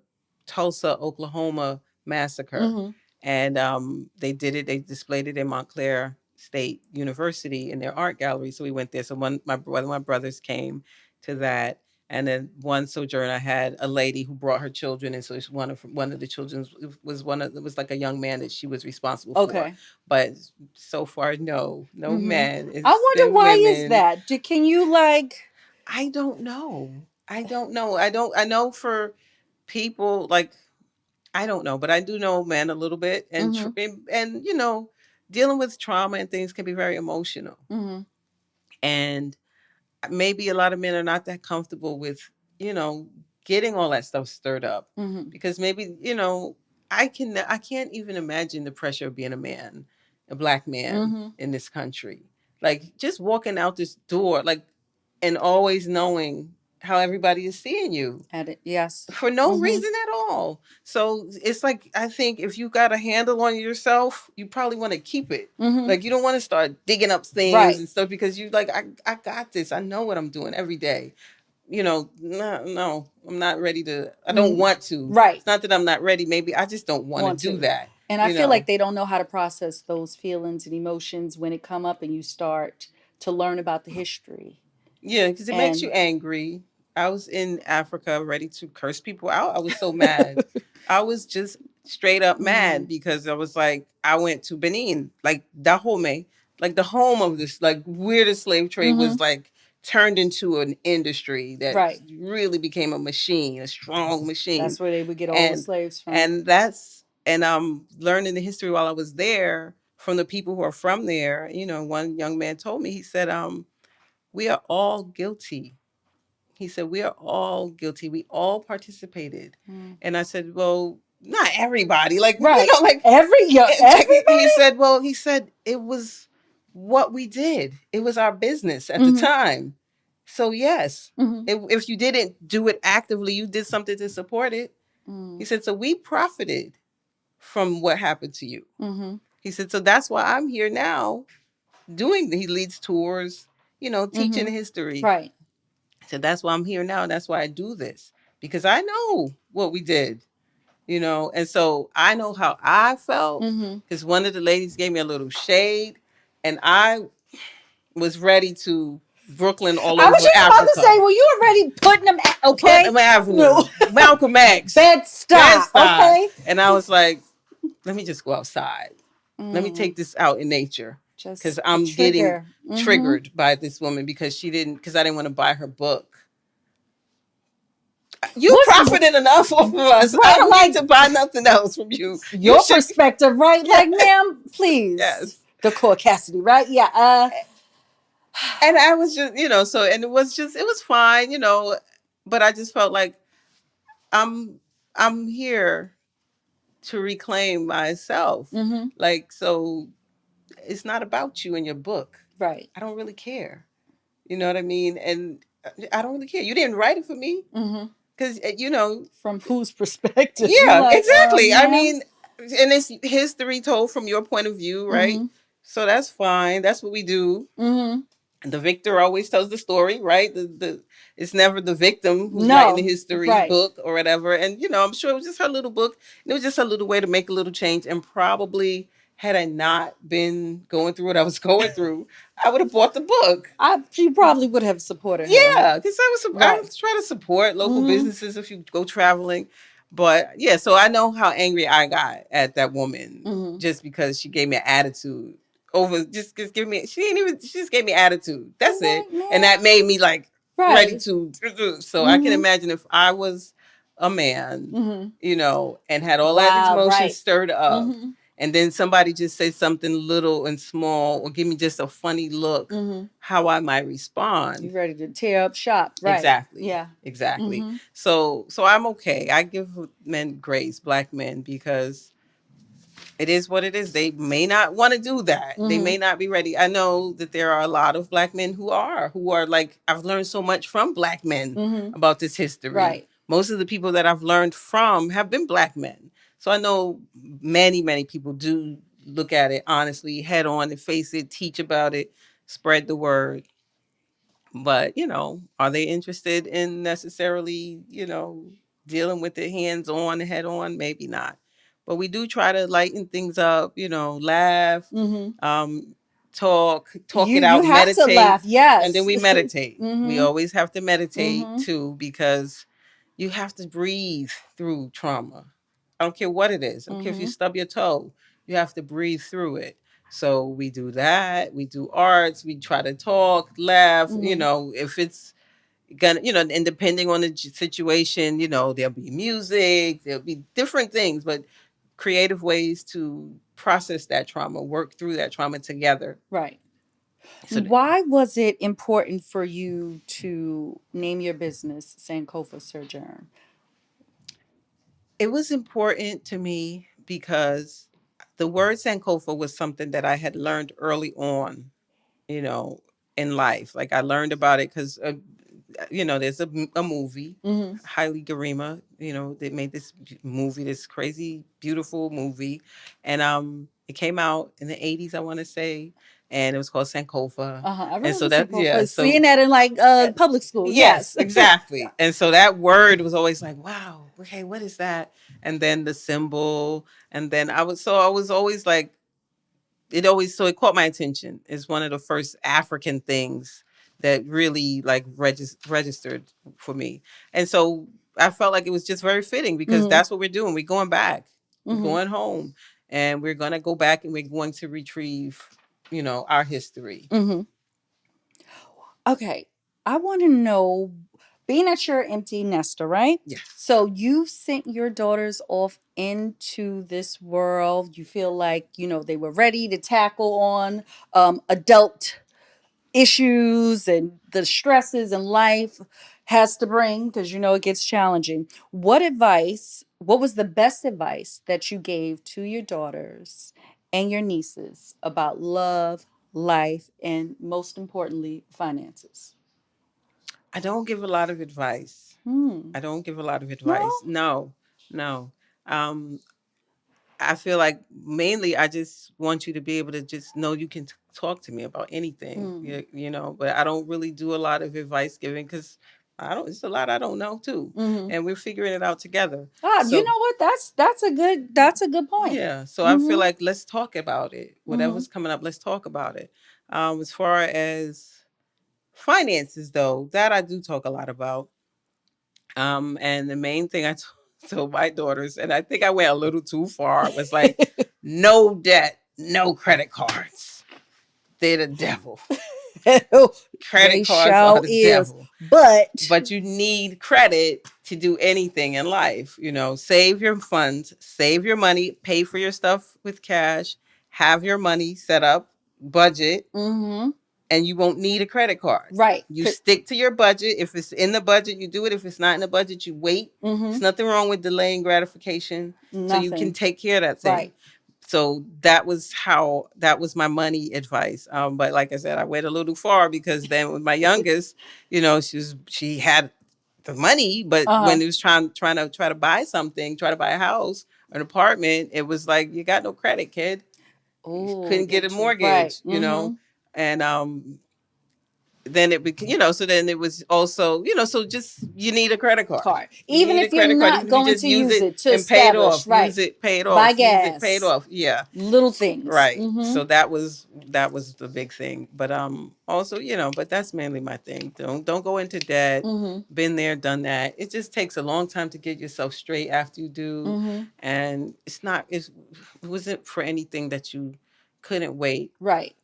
Speaker 3: Tulsa, Oklahoma massacre. And they did it. They displayed it in Montclair State University in their art gallery. So we went there. So one of my brothers came to that. And then one sojourn, I had a lady who brought her children, and so it's one of the children it was like a young man that she was responsible for. But so far, no men. It's
Speaker 2: I wonder why is that? Can you like?
Speaker 3: I don't know. I don't know. I know for people like I don't know, but I do know men a little bit, and and dealing with trauma and things can be very emotional. And maybe a lot of men are not that comfortable with getting all that stuff stirred up because maybe I can't even imagine the pressure of being a man, a Black man in this country. Like just walking out this door, like and always knowing how everybody is seeing you
Speaker 2: At it, yes,
Speaker 3: for no reason at all. So it's like I think if you got a handle on yourself, you probably want to keep it. Like you don't want to start digging up things and stuff because you like I got this. I know what I'm doing every day. No, I'm not ready to. I don't want to.
Speaker 2: Right.
Speaker 3: It's not that I'm not ready. Maybe I just don't want to do that.
Speaker 2: And I feel like they don't know how to process those feelings and emotions when it come up and you start to learn about the history.
Speaker 3: Yeah, because it makes you angry. I was in Africa ready to curse people out. I was so mad. I was just straight up mad because I was like, I went to Benin, like Dahomey, like the home of this like weirdest slave trade was like turned into an industry that really became a machine, a strong machine.
Speaker 2: That's where they would get all the slaves from.
Speaker 3: And learning the history while I was there from the people who are from there. One young man told me, he said, we are all guilty. He said, we are all guilty. We all participated. And I said, well, not everybody. Like,
Speaker 2: like everybody.
Speaker 3: He said, it was what we did. It was our business at the time. So yes, if you didn't do it actively, you did something to support it. He said, so we profited from what happened to you. He said, so that's why I'm here now doing, he leads tours, teaching history.
Speaker 2: Right.
Speaker 3: So that's why I'm here now. And that's why I do this, because I know what we did, and so I know how I felt, because one of the ladies gave me a little shade, and I was ready to Brooklyn all
Speaker 2: I was
Speaker 3: over
Speaker 2: just about to
Speaker 3: Africa.
Speaker 2: say, well, you already putting them, okay?
Speaker 3: Putnam Avenue, Malcolm X,
Speaker 2: Bed-Stuy,
Speaker 3: Bed-Stuy.
Speaker 2: okay?
Speaker 3: And I was like, let me just go outside. Let me take this out in nature, because I'm getting triggered by this woman, because I didn't want to buy her book. You profited enough off of us. Right, I don't need to buy nothing else from you.
Speaker 2: Your perspective, right?
Speaker 3: Yeah.
Speaker 2: Like, ma'am, please.
Speaker 3: Yes.
Speaker 2: The core Cassidy, right? Yeah.
Speaker 3: And I was just, and it was fine, but I just felt like I'm I'm here to reclaim myself. Like, so it's not about you and your book.
Speaker 2: Right.
Speaker 3: I don't really care. You know what I mean? And I don't really care. You didn't write it for me. Because,
Speaker 2: from whose perspective?
Speaker 3: Yeah, like, exactly. I mean, and it's history told from your point of view, right? So that's fine. That's what we do. The victor always tells the story, right? The It's never the victim who's writing the history book or whatever. And I'm sure it was just her little book. And it was just her little way to make a little change. And probably had I not been going through what I was going through, I would have bought the book.
Speaker 2: She probably would have supported her.
Speaker 3: Yeah, because I was trying to support local businesses if you go traveling. But yeah, so I know how angry I got at that woman just because she gave me an attitude over just give me she just gave me attitude. That's it. And that made me like ready to. So I can imagine if I was a man, and had all that emotion stirred up. And then somebody just say something little and small or give me just a funny look, how I might respond.
Speaker 2: You ready to tear up shop, right?
Speaker 3: Exactly.
Speaker 2: Yeah.
Speaker 3: Exactly. So I'm okay. I give men grace, black men, because it is what it is. They may not want to do that. They may not be ready. I know that there are a lot of black men who are like, I've learned so much from black men about this history. Right. Most of the people that I've learned from have been black men. So I know many, many people do look at it honestly, head on, and face it, teach about it, spread the word. But, are they interested in necessarily, dealing with it hands on, head on? Maybe not. But we do try to lighten things up, laugh, talk it out,
Speaker 2: you have
Speaker 3: meditate.
Speaker 2: to laugh, yes.
Speaker 3: And then we meditate. We always have to meditate too, because you have to breathe through trauma. I don't care what it is. I don't care if you stub your toe. You have to breathe through it. So we do that. We do arts. We try to talk, laugh. If it's gonna, and depending on the situation, there'll be music, there'll be different things, but creative ways to process that trauma, work through that trauma together.
Speaker 2: Right. So why was it important for you to name your business Sankofa Sojourn?
Speaker 3: It was important to me because the word Sankofa was something that I had learned early on, you know, in life. Like I learned about it because, there's a movie, Haile Garima, they made this movie, this crazy, beautiful movie. And it came out in the 80s, I want to say. And it was called Sankofa.
Speaker 2: I remember
Speaker 3: and so that,
Speaker 2: Sankofa.
Speaker 3: yeah. So,
Speaker 2: seeing that in like public school.
Speaker 3: yes, exactly. And so that word was always like, wow, okay, what is that? And then the symbol. And then I was always like, it caught my attention. It's one of the first African things that really like registered for me. And so I felt like it was just very fitting because that's what we're doing. We're going back. We're going home, and we're going to go back, and we're going to retrieve, our history.
Speaker 2: Okay. I want to know, being that you're an empty nester, right?
Speaker 3: Yes.
Speaker 2: So you sent your daughters off into this world. You feel like, they were ready to tackle on adult issues and the stresses in life has to bring, because it gets challenging. What was the best advice that you gave to your daughters and your nieces about love, life, and most importantly, finances?
Speaker 3: I don't give a lot of advice.
Speaker 2: Hmm.
Speaker 3: I don't give a lot of
Speaker 2: No.
Speaker 3: advice. No, no. Um, I feel like mainly I just want you to be able to just know you can talk to me about anything,
Speaker 2: Hmm.
Speaker 3: but I don't really do a lot of advice giving because it's a lot I don't know too.
Speaker 2: Mm-hmm.
Speaker 3: And we're figuring it out together.
Speaker 2: Ah, you
Speaker 3: So,
Speaker 2: know what? That's a good point.
Speaker 3: yeah. So I feel
Speaker 2: Mm-hmm.
Speaker 3: like let's talk about it.
Speaker 2: Mm-hmm.
Speaker 3: Whatever's coming up, let's talk about it. As far as finances, though, that I do talk a lot about. And the main thing told my daughters, and I think I went a little too far, was like, no debt, no credit cards. They're the devil. Credit
Speaker 2: They
Speaker 3: cards are
Speaker 2: show
Speaker 3: the
Speaker 2: is,
Speaker 3: devil.
Speaker 2: but
Speaker 3: But you need credit to do anything in life. Save your funds, save your money, pay for your stuff with cash, have your money set up, budget,
Speaker 2: mm-hmm.
Speaker 3: and you won't need a credit card.
Speaker 2: Right.
Speaker 3: You stick to your budget. If it's in the budget, you do it. If it's not in the budget, you wait.
Speaker 2: Mm-hmm.
Speaker 3: There's nothing wrong with delaying gratification so you can
Speaker 2: Nothing.
Speaker 3: take care of that thing.
Speaker 2: Right.
Speaker 3: So that was my money advice. But like I said, I went a little far because then with my youngest, she had the money, but
Speaker 2: Uh-huh.
Speaker 3: when it was trying to buy something, try to buy a house, an apartment, it was like you got no credit, kid. You
Speaker 2: Oh,
Speaker 3: couldn't get a
Speaker 2: get you right.
Speaker 3: mortgage.
Speaker 2: Mm-hmm.
Speaker 3: And then it became, so then it was also, so just you need a credit card.
Speaker 2: Card.
Speaker 3: You
Speaker 2: Even
Speaker 3: need a
Speaker 2: if you're
Speaker 3: credit card,
Speaker 2: not
Speaker 3: even if you
Speaker 2: going
Speaker 3: just
Speaker 2: to
Speaker 3: use
Speaker 2: use
Speaker 3: it
Speaker 2: it to
Speaker 3: and pay it
Speaker 2: establish,
Speaker 3: off,
Speaker 2: right?
Speaker 3: use it, pay it
Speaker 2: Buy
Speaker 3: off, use it, pay it
Speaker 2: gas.
Speaker 3: off. Yeah.
Speaker 2: Little things.
Speaker 3: Right.
Speaker 2: Mm-hmm.
Speaker 3: So that was the big thing. But also, but that's mainly my thing. Don't go into debt.
Speaker 2: Mm-hmm.
Speaker 3: Been there, done that. It just takes a long time to get yourself straight after you do.
Speaker 2: Mm-hmm.
Speaker 3: And it wasn't for anything that you couldn't wait.
Speaker 2: Right.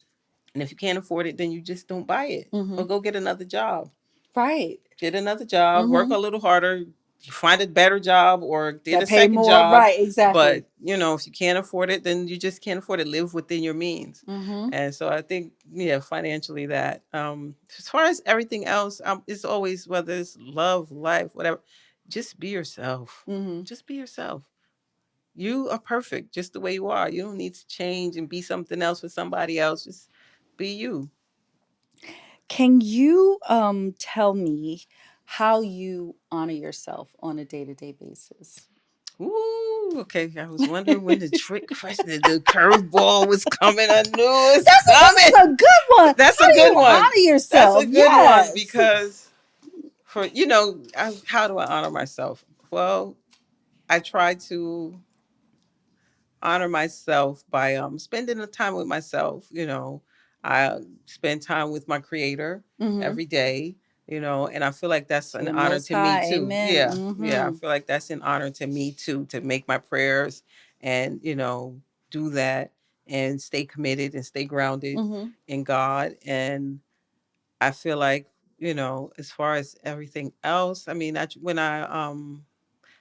Speaker 3: And if you can't afford it, then you just don't buy it.
Speaker 2: Mm-hmm.
Speaker 3: Or go get another job.
Speaker 2: Right.
Speaker 3: Get another job, work
Speaker 2: Mm-hmm.
Speaker 3: a little harder, find a better job or get
Speaker 2: That
Speaker 3: a
Speaker 2: pay
Speaker 3: second
Speaker 2: more.
Speaker 3: job.
Speaker 2: Right. Exactly.
Speaker 3: But, if you can't afford it, then you just can't afford it. Live within your means.
Speaker 2: Mm-hmm.
Speaker 3: And so I think, yeah, financially that. As far as everything else, it's always, whether it's love, life, whatever, just be yourself.
Speaker 2: Mm-hmm.
Speaker 3: Just be yourself. You are perfect just the way you are. You don't need to change and be something else for somebody else. Just be you.
Speaker 2: Can you tell me how you honor yourself on a day-to-day basis?
Speaker 3: Ooh, okay. I was wondering when the trick question, the curveball was coming. I knew it's
Speaker 2: This is
Speaker 3: coming.
Speaker 2: a good one.
Speaker 3: That's
Speaker 2: How
Speaker 3: a
Speaker 2: do you
Speaker 3: good one.
Speaker 2: honor
Speaker 3: That's a
Speaker 2: yourself?
Speaker 3: good one
Speaker 2: Yes.
Speaker 3: because how do I honor myself? Well, I try to honor myself by spending the time with myself. I spend time with my creator
Speaker 2: Mm-hmm.
Speaker 3: every day. And I feel like that's an
Speaker 2: The
Speaker 3: honor
Speaker 2: Most
Speaker 3: to me
Speaker 2: High.
Speaker 3: too.
Speaker 2: Amen.
Speaker 3: Yeah, yeah, I
Speaker 2: Mm-hmm.
Speaker 3: feel like that's an honor to me too, to make my prayers and do that and stay committed and stay grounded
Speaker 2: Mm-hmm.
Speaker 3: in God. And I feel like, as far as everything else, I mean, when I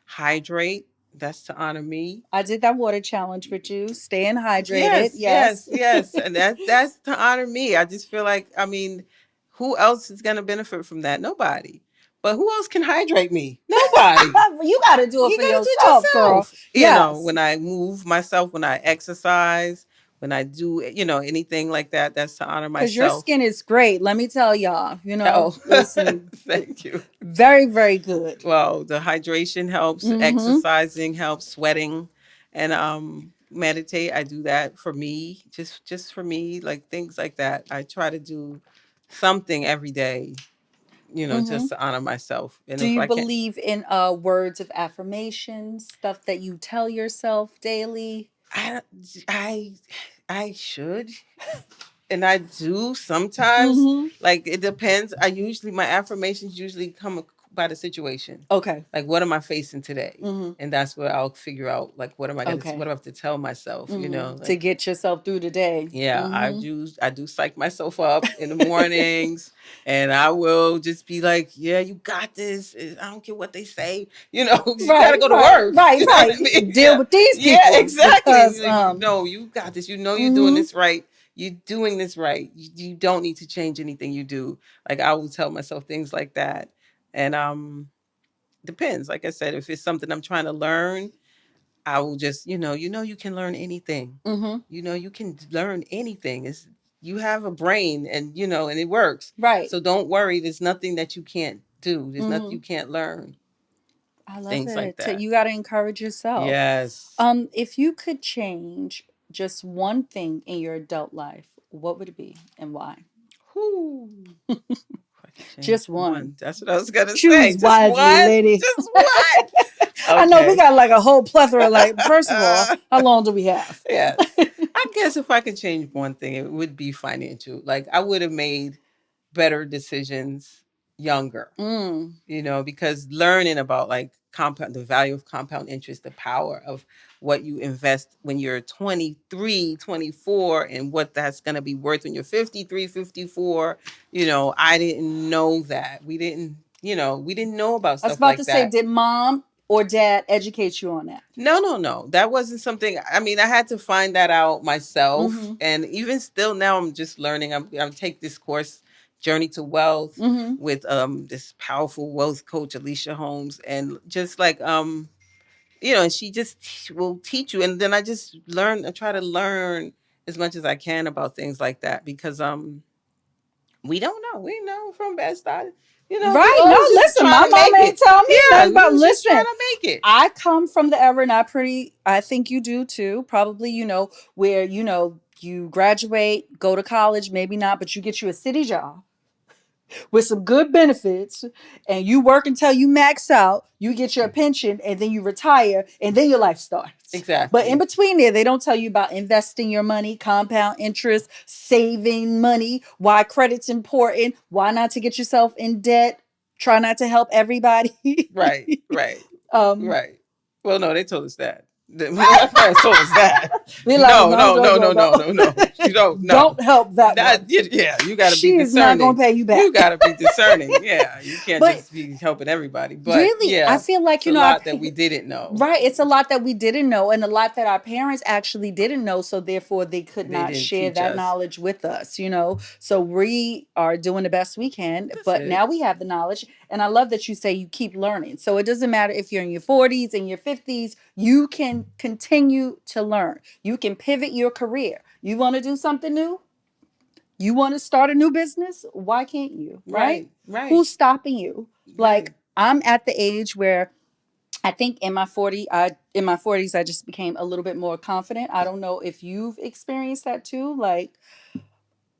Speaker 3: hydrate, that's to honor me.
Speaker 2: I did that water challenge with you. Staying hydrated.
Speaker 3: Yes,
Speaker 2: Yes.
Speaker 3: yes, yes. And that's to honor me. I just feel like, I mean, who else is gonna benefit from that? Nobody. But who else can hydrate me? Nobody.
Speaker 2: You got to do it
Speaker 3: You
Speaker 2: for
Speaker 3: gotta do it
Speaker 2: yourself, girl.
Speaker 3: yourself.
Speaker 2: Yes.
Speaker 3: When I move myself, when I exercise, when I do, anything like that, that's to honor
Speaker 2: Because your
Speaker 3: myself.
Speaker 2: skin is great. Let me tell y'all,
Speaker 3: Oh,
Speaker 2: listen,
Speaker 3: thank you.
Speaker 2: very, very good.
Speaker 3: Well, the hydration helps,
Speaker 2: Mm-hmm.
Speaker 3: exercising helps, sweating, and meditate. I do that for me, just for me, like things like that. I try to do something every day,
Speaker 2: Mm-hmm.
Speaker 3: just to honor myself. And
Speaker 2: Do
Speaker 3: if
Speaker 2: you
Speaker 3: I can't,
Speaker 2: believe in words of affirmation, stuff that you tell yourself daily?
Speaker 3: I I I should. And I do sometimes.
Speaker 2: Mm-hmm.
Speaker 3: Like it depends. My affirmations usually come by the situation.
Speaker 2: Okay.
Speaker 3: Like what am I facing today?
Speaker 2: Mm-hmm.
Speaker 3: And that's where I'll figure out like what
Speaker 2: Okay.
Speaker 3: do I have to tell myself,
Speaker 2: Mm-hmm. To
Speaker 3: like
Speaker 2: get yourself through the day.
Speaker 3: yeah,
Speaker 2: Mm-hmm.
Speaker 3: I do psych myself up in the mornings and I will just be like, yeah, you got this. I don't care what they say, 'cause you
Speaker 2: Right,
Speaker 3: gotta go to
Speaker 2: right,
Speaker 3: work.
Speaker 2: right,
Speaker 3: You know what I mean?
Speaker 2: right. Deal
Speaker 3: Yeah.
Speaker 2: with these
Speaker 3: Yeah,
Speaker 2: people
Speaker 3: exactly.
Speaker 2: because
Speaker 3: Like, no, you got this. You're doing
Speaker 2: mhm.
Speaker 3: this right. You're doing this right. You don't need to change anything you do. Like I will tell myself things like that. And depends. Like I said, if it's something I'm trying to learn, I will just, you can learn anything.
Speaker 2: Mhm.
Speaker 3: You can learn anything. you have a brain, and and it works.
Speaker 2: Right.
Speaker 3: So don't worry. There's nothing that you can't do. There's nothing
Speaker 2: Mm-hmm.
Speaker 3: you can't learn.
Speaker 2: I love
Speaker 3: Things like
Speaker 2: it.
Speaker 3: that.
Speaker 2: You got to encourage yourself.
Speaker 3: Yes.
Speaker 2: If you could change just one thing in your adult life, what would it be and why?
Speaker 3: Whoo. If I could change
Speaker 2: Just one.
Speaker 3: one. That's what I was gonna say.
Speaker 2: Choose
Speaker 3: Just
Speaker 2: wisely,
Speaker 3: one.
Speaker 2: lady.
Speaker 3: Just one.
Speaker 2: I know we
Speaker 3: Okay.
Speaker 2: got like a whole plethora. Like, first of all, how long do we have?
Speaker 3: Yes. I guess if I could change one thing, it would be financial. Like I would have made better decisions younger,
Speaker 2: Mm.
Speaker 3: because learning about like compound, the value of compound interest, the power of what you invest when you're 23, 24, and what that's going to be worth when you're 53, 54. I didn't know that. We didn't know about
Speaker 2: I was
Speaker 3: stuff
Speaker 2: about to
Speaker 3: like
Speaker 2: say,
Speaker 3: that.
Speaker 2: did mom or dad educate you on that?
Speaker 3: No, no, no. That wasn't something. I mean, I had to find that out myself,
Speaker 2: Mm-hmm.
Speaker 3: and even still now, I'm just learning. I'm take this course, Journey to Wealth,
Speaker 2: Mm-hmm.
Speaker 3: with this powerful wealth coach, Alicia Holmes, and just like and she just will teach you, and then I just learn. I try to learn as much as I can about things like that because we don't know. We know from Best I. We
Speaker 2: Right. No,
Speaker 3: always just
Speaker 2: listen,
Speaker 3: trying
Speaker 2: my
Speaker 3: to
Speaker 2: mom
Speaker 3: make
Speaker 2: ain't
Speaker 3: it.
Speaker 2: tell me
Speaker 3: Yeah,
Speaker 2: nothing
Speaker 3: we
Speaker 2: about
Speaker 3: was just trying
Speaker 2: listen.
Speaker 3: to make it.
Speaker 2: I come from the era, and I think you do too, probably, where, you graduate, go to college, maybe not, but you get you a city job with some good benefits, and you work until you max out, you get your pension, and then you retire, and then your life starts. But in
Speaker 3: Exactly.
Speaker 2: between there, they don't tell you about investing your money, compound interest, saving money, why credit's important, why not to get yourself in debt, try not to help everybody.
Speaker 3: Right, right,
Speaker 2: um,
Speaker 3: right. Well, no, they told us that. My parents told us that.
Speaker 2: be like,
Speaker 3: No,
Speaker 2: no,
Speaker 3: no,
Speaker 2: no,
Speaker 3: no,
Speaker 2: no,
Speaker 3: no, no,
Speaker 2: no.
Speaker 3: no, no. You don't. No,
Speaker 2: Don't help that one.
Speaker 3: that. Yeah, you got to be
Speaker 2: She is not going
Speaker 3: discerning.
Speaker 2: to pay you
Speaker 3: You
Speaker 2: back.
Speaker 3: got to be discerning. Yeah, you can't
Speaker 2: But
Speaker 3: just be helping everybody. But
Speaker 2: really, I
Speaker 3: yeah,
Speaker 2: feel like,
Speaker 3: it's a
Speaker 2: our
Speaker 3: lot that we didn't know.
Speaker 2: right, it's a lot that we didn't know, and a lot that our parents actually didn't know, so therefore they could
Speaker 3: They
Speaker 2: not
Speaker 3: didn't
Speaker 2: share
Speaker 3: teach
Speaker 2: that
Speaker 3: us.
Speaker 2: knowledge with us. So we are doing the best we can,
Speaker 3: That's
Speaker 2: but
Speaker 3: it.
Speaker 2: now we have the knowledge, and I love that you say you keep learning. So it doesn't matter if you're in your 40s and your 50s, you can continue to learn. You can pivot your career. You want to do something new? You want to start a new business? Why can't you? Right?
Speaker 3: Right, right,
Speaker 2: Who's stopping you?
Speaker 3: right.
Speaker 2: Like, I'm at the age where I think in my 40s I just became a little bit more confident. I don't know if you've experienced that too. Like,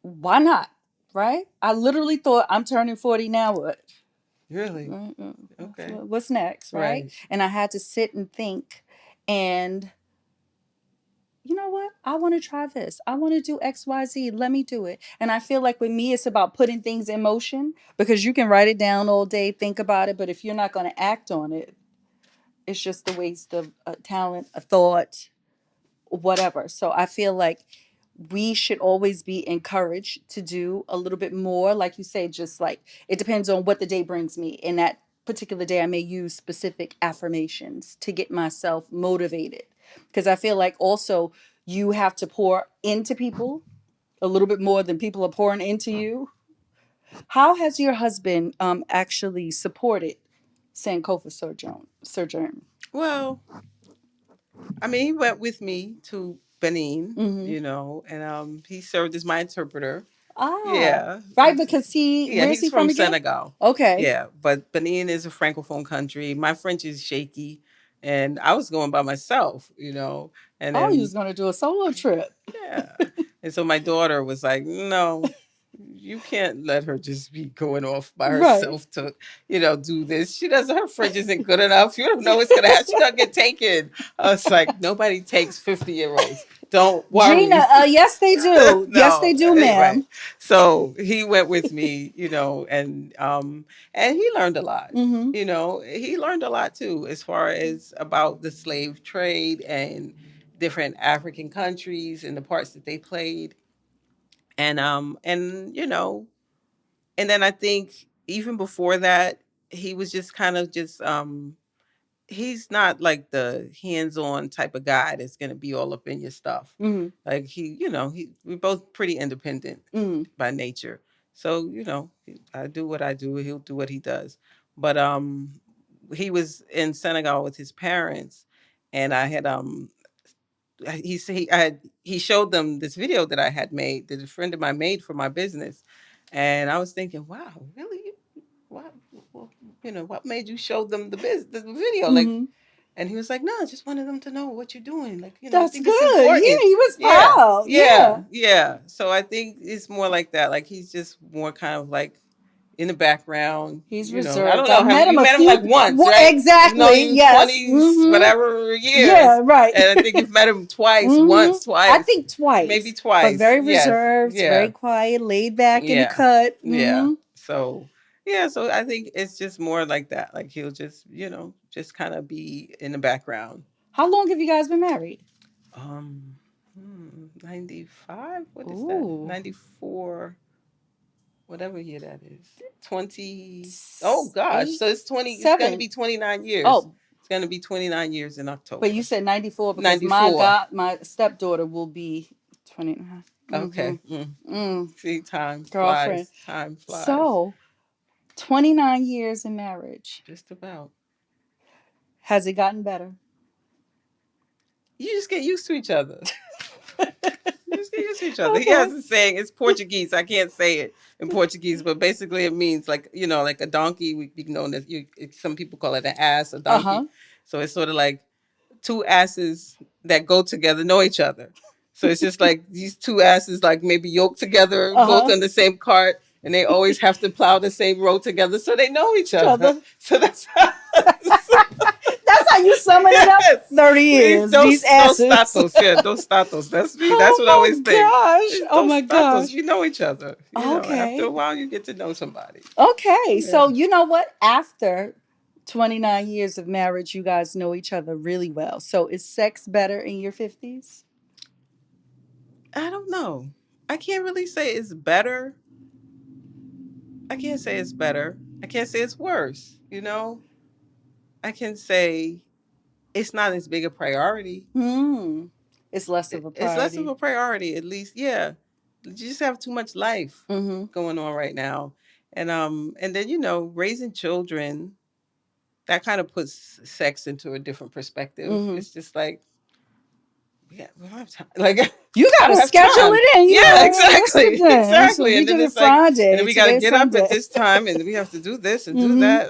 Speaker 2: why not? Right? I literally thought, I'm turning 40 now. What?
Speaker 3: Really? Okay.
Speaker 2: What's next? Right?
Speaker 3: Right.
Speaker 2: And I had to sit and think, and you know what? I want to try this. I want to do XYZ. Let me do it. And I feel like with me, it's about putting things in motion, because you can write it down all day, think about it, but if you're not going to act on it, it's just a waste of talent, a thought, whatever. So I feel like we should always be encouraged to do a little bit more. Like you say, just like it depends on what the day brings me. In that particular day, I may use specific affirmations to get myself motivated. Because I feel like also you have to pour into people a little bit more than people are pouring into you. How has your husband actually supported Sankofa Sojourn?
Speaker 3: Well, I mean, he went with me to Benin,
Speaker 2: Mm-hmm.
Speaker 3: and he served as my interpreter.
Speaker 2: Ah,
Speaker 3: Yeah,
Speaker 2: right, because
Speaker 3: yeah,
Speaker 2: where's
Speaker 3: he's
Speaker 2: he from
Speaker 3: from
Speaker 2: again?
Speaker 3: Senegal.
Speaker 2: Okay.
Speaker 3: Yeah, but Benin is a francophone country. My French is shaky, and I was going by myself, and
Speaker 2: Oh, you
Speaker 3: then
Speaker 2: was gonna do a solo trip.
Speaker 3: yeah, and so my daughter was like, "No, you can't let her just be going off by
Speaker 2: Right.
Speaker 3: herself to, do this. She doesn't. Her French isn't good enough. You don't know what's gonna happen. She's gonna get taken." I was like, "Nobody takes 50-year-olds. Don't
Speaker 2: Gina,
Speaker 3: worry."
Speaker 2: yes they do. Yes they
Speaker 3: No,
Speaker 2: do,
Speaker 3: anyway.
Speaker 2: ma'am.
Speaker 3: So he went with me, and he learned a lot.
Speaker 2: Mm-hmm.
Speaker 3: He learned a lot too, as far as about the slave trade and different African countries and the parts that they played. And then I think even before that, he was just kind of just he's not like the hands-on type of guy that's going to be all up in your stuff.
Speaker 2: Mm-hmm.
Speaker 3: Like we're both pretty independent
Speaker 2: Mm-hmm.
Speaker 3: by nature. So, I do what I do, he'll do what he does. But he was in Senegal with his parents, and I had he showed them this video that I had made, that a friend of mine made for my business, and I was thinking, wow, really? What, well, what made you show them the video? Like,
Speaker 2: Mm-hmm.
Speaker 3: and he was like, no, I just wanted them to know what you're doing. Like, I
Speaker 2: That's
Speaker 3: think it's
Speaker 2: good. Yeah,
Speaker 3: important.
Speaker 2: he was
Speaker 3: Yeah,
Speaker 2: proud.
Speaker 3: yeah,
Speaker 2: Yeah.
Speaker 3: yeah. So I think it's more like that. Like, he's just more kind of like in the background.
Speaker 2: He's
Speaker 3: I
Speaker 2: reserved.
Speaker 3: don't
Speaker 2: I
Speaker 3: know. Have
Speaker 2: met him
Speaker 3: you
Speaker 2: a
Speaker 3: met him
Speaker 2: few.
Speaker 3: like once,
Speaker 2: Well,
Speaker 3: right? I've known
Speaker 2: exactly.
Speaker 3: you
Speaker 2: Yes.
Speaker 3: 20
Speaker 2: Mm-hmm.
Speaker 3: whatever
Speaker 2: Yeah.
Speaker 3: years,
Speaker 2: Right.
Speaker 3: and I think you've met him twice,
Speaker 2: Mm-hmm.
Speaker 3: once,
Speaker 2: I
Speaker 3: twice,
Speaker 2: think
Speaker 3: maybe
Speaker 2: twice, but
Speaker 3: twice.
Speaker 2: very
Speaker 3: Yes,
Speaker 2: reserved, very
Speaker 3: yeah,
Speaker 2: quiet, laid back in the
Speaker 3: yeah,
Speaker 2: cut.
Speaker 3: yeah.
Speaker 2: Mm-hmm.
Speaker 3: So yeah, so I think it's just more like that. Like, he'll just, just kind of be in the background.
Speaker 2: How long have you guys been married?
Speaker 3: 95. What is that?
Speaker 2: Ooh.
Speaker 3: 94. Whatever year that is. 20. Oh gosh.
Speaker 2: Eight,
Speaker 3: So it's 20. It's going to
Speaker 2: seven.
Speaker 3: be 29 years.
Speaker 2: Oh,
Speaker 3: It's going to be 29 years in
Speaker 2: but you
Speaker 3: October.
Speaker 2: said 94 because
Speaker 3: 94.
Speaker 2: my stepdaughter will be 29. Mm-hmm.
Speaker 3: Okay.
Speaker 2: Mm.
Speaker 3: See, time
Speaker 2: Girlfriend.
Speaker 3: flies. Time flies.
Speaker 2: So, 29 years in marriage.
Speaker 3: Just about.
Speaker 2: Has it gotten better?
Speaker 3: You just get used to each other. You just get used to each other. He
Speaker 2: Okay.
Speaker 3: has a saying. It's Portuguese. I can't say it in Portuguese, but basically it means, like, like a donkey. We know that some people call it an ass, a
Speaker 2: Uh huh.
Speaker 3: donkey. So it's sort of like two asses that go together know each other. So it's just like these two asses, like maybe yoked together,
Speaker 2: Uh
Speaker 3: both
Speaker 2: huh.
Speaker 3: on the same cart, and they always have to plow the same road together, so they know each
Speaker 2: Each
Speaker 3: other.
Speaker 2: other.
Speaker 3: So that's how,
Speaker 2: That's how you summon it up.
Speaker 3: yes.
Speaker 2: 30 years. These
Speaker 3: Dos
Speaker 2: asses.
Speaker 3: statos, yeah, dos statos. That's me. That's what I
Speaker 2: Oh
Speaker 3: always
Speaker 2: my
Speaker 3: think.
Speaker 2: gosh.
Speaker 3: It's
Speaker 2: Oh
Speaker 3: dos
Speaker 2: my
Speaker 3: statos.
Speaker 2: gosh.
Speaker 3: We know each other. After a
Speaker 2: Okay.
Speaker 3: while, you get to know somebody.
Speaker 2: Okay.
Speaker 3: Yeah.
Speaker 2: So, you know what? After 29 years of marriage, you guys know each other really well. So, is sex better in your 50s?
Speaker 3: I don't know. I can't really say it's better. I can't say it's better. I can't say it's worse. I can say it's not as big a priority.
Speaker 2: Hmm. It's less of a
Speaker 3: It's less of
Speaker 2: priority.
Speaker 3: a priority, at least. Yeah, you just have too much life
Speaker 2: Mm-hmm.
Speaker 3: going on right now, and then raising children, that kind of puts sex into a different perspective.
Speaker 2: Mm-hmm.
Speaker 3: It's just like, yeah, we don't have time. Like,
Speaker 2: You
Speaker 3: I
Speaker 2: got to
Speaker 3: don't have
Speaker 2: schedule
Speaker 3: time.
Speaker 2: it in. You
Speaker 3: Yeah,
Speaker 2: know,
Speaker 3: exactly,
Speaker 2: yesterday.
Speaker 3: exactly.
Speaker 2: We
Speaker 3: And then
Speaker 2: did it
Speaker 3: it's like, and then
Speaker 2: Friday.
Speaker 3: we got to
Speaker 2: Today's
Speaker 3: get up at
Speaker 2: Sunday.
Speaker 3: this time, and we have to do this and do
Speaker 2: Mm-hmm.
Speaker 3: that.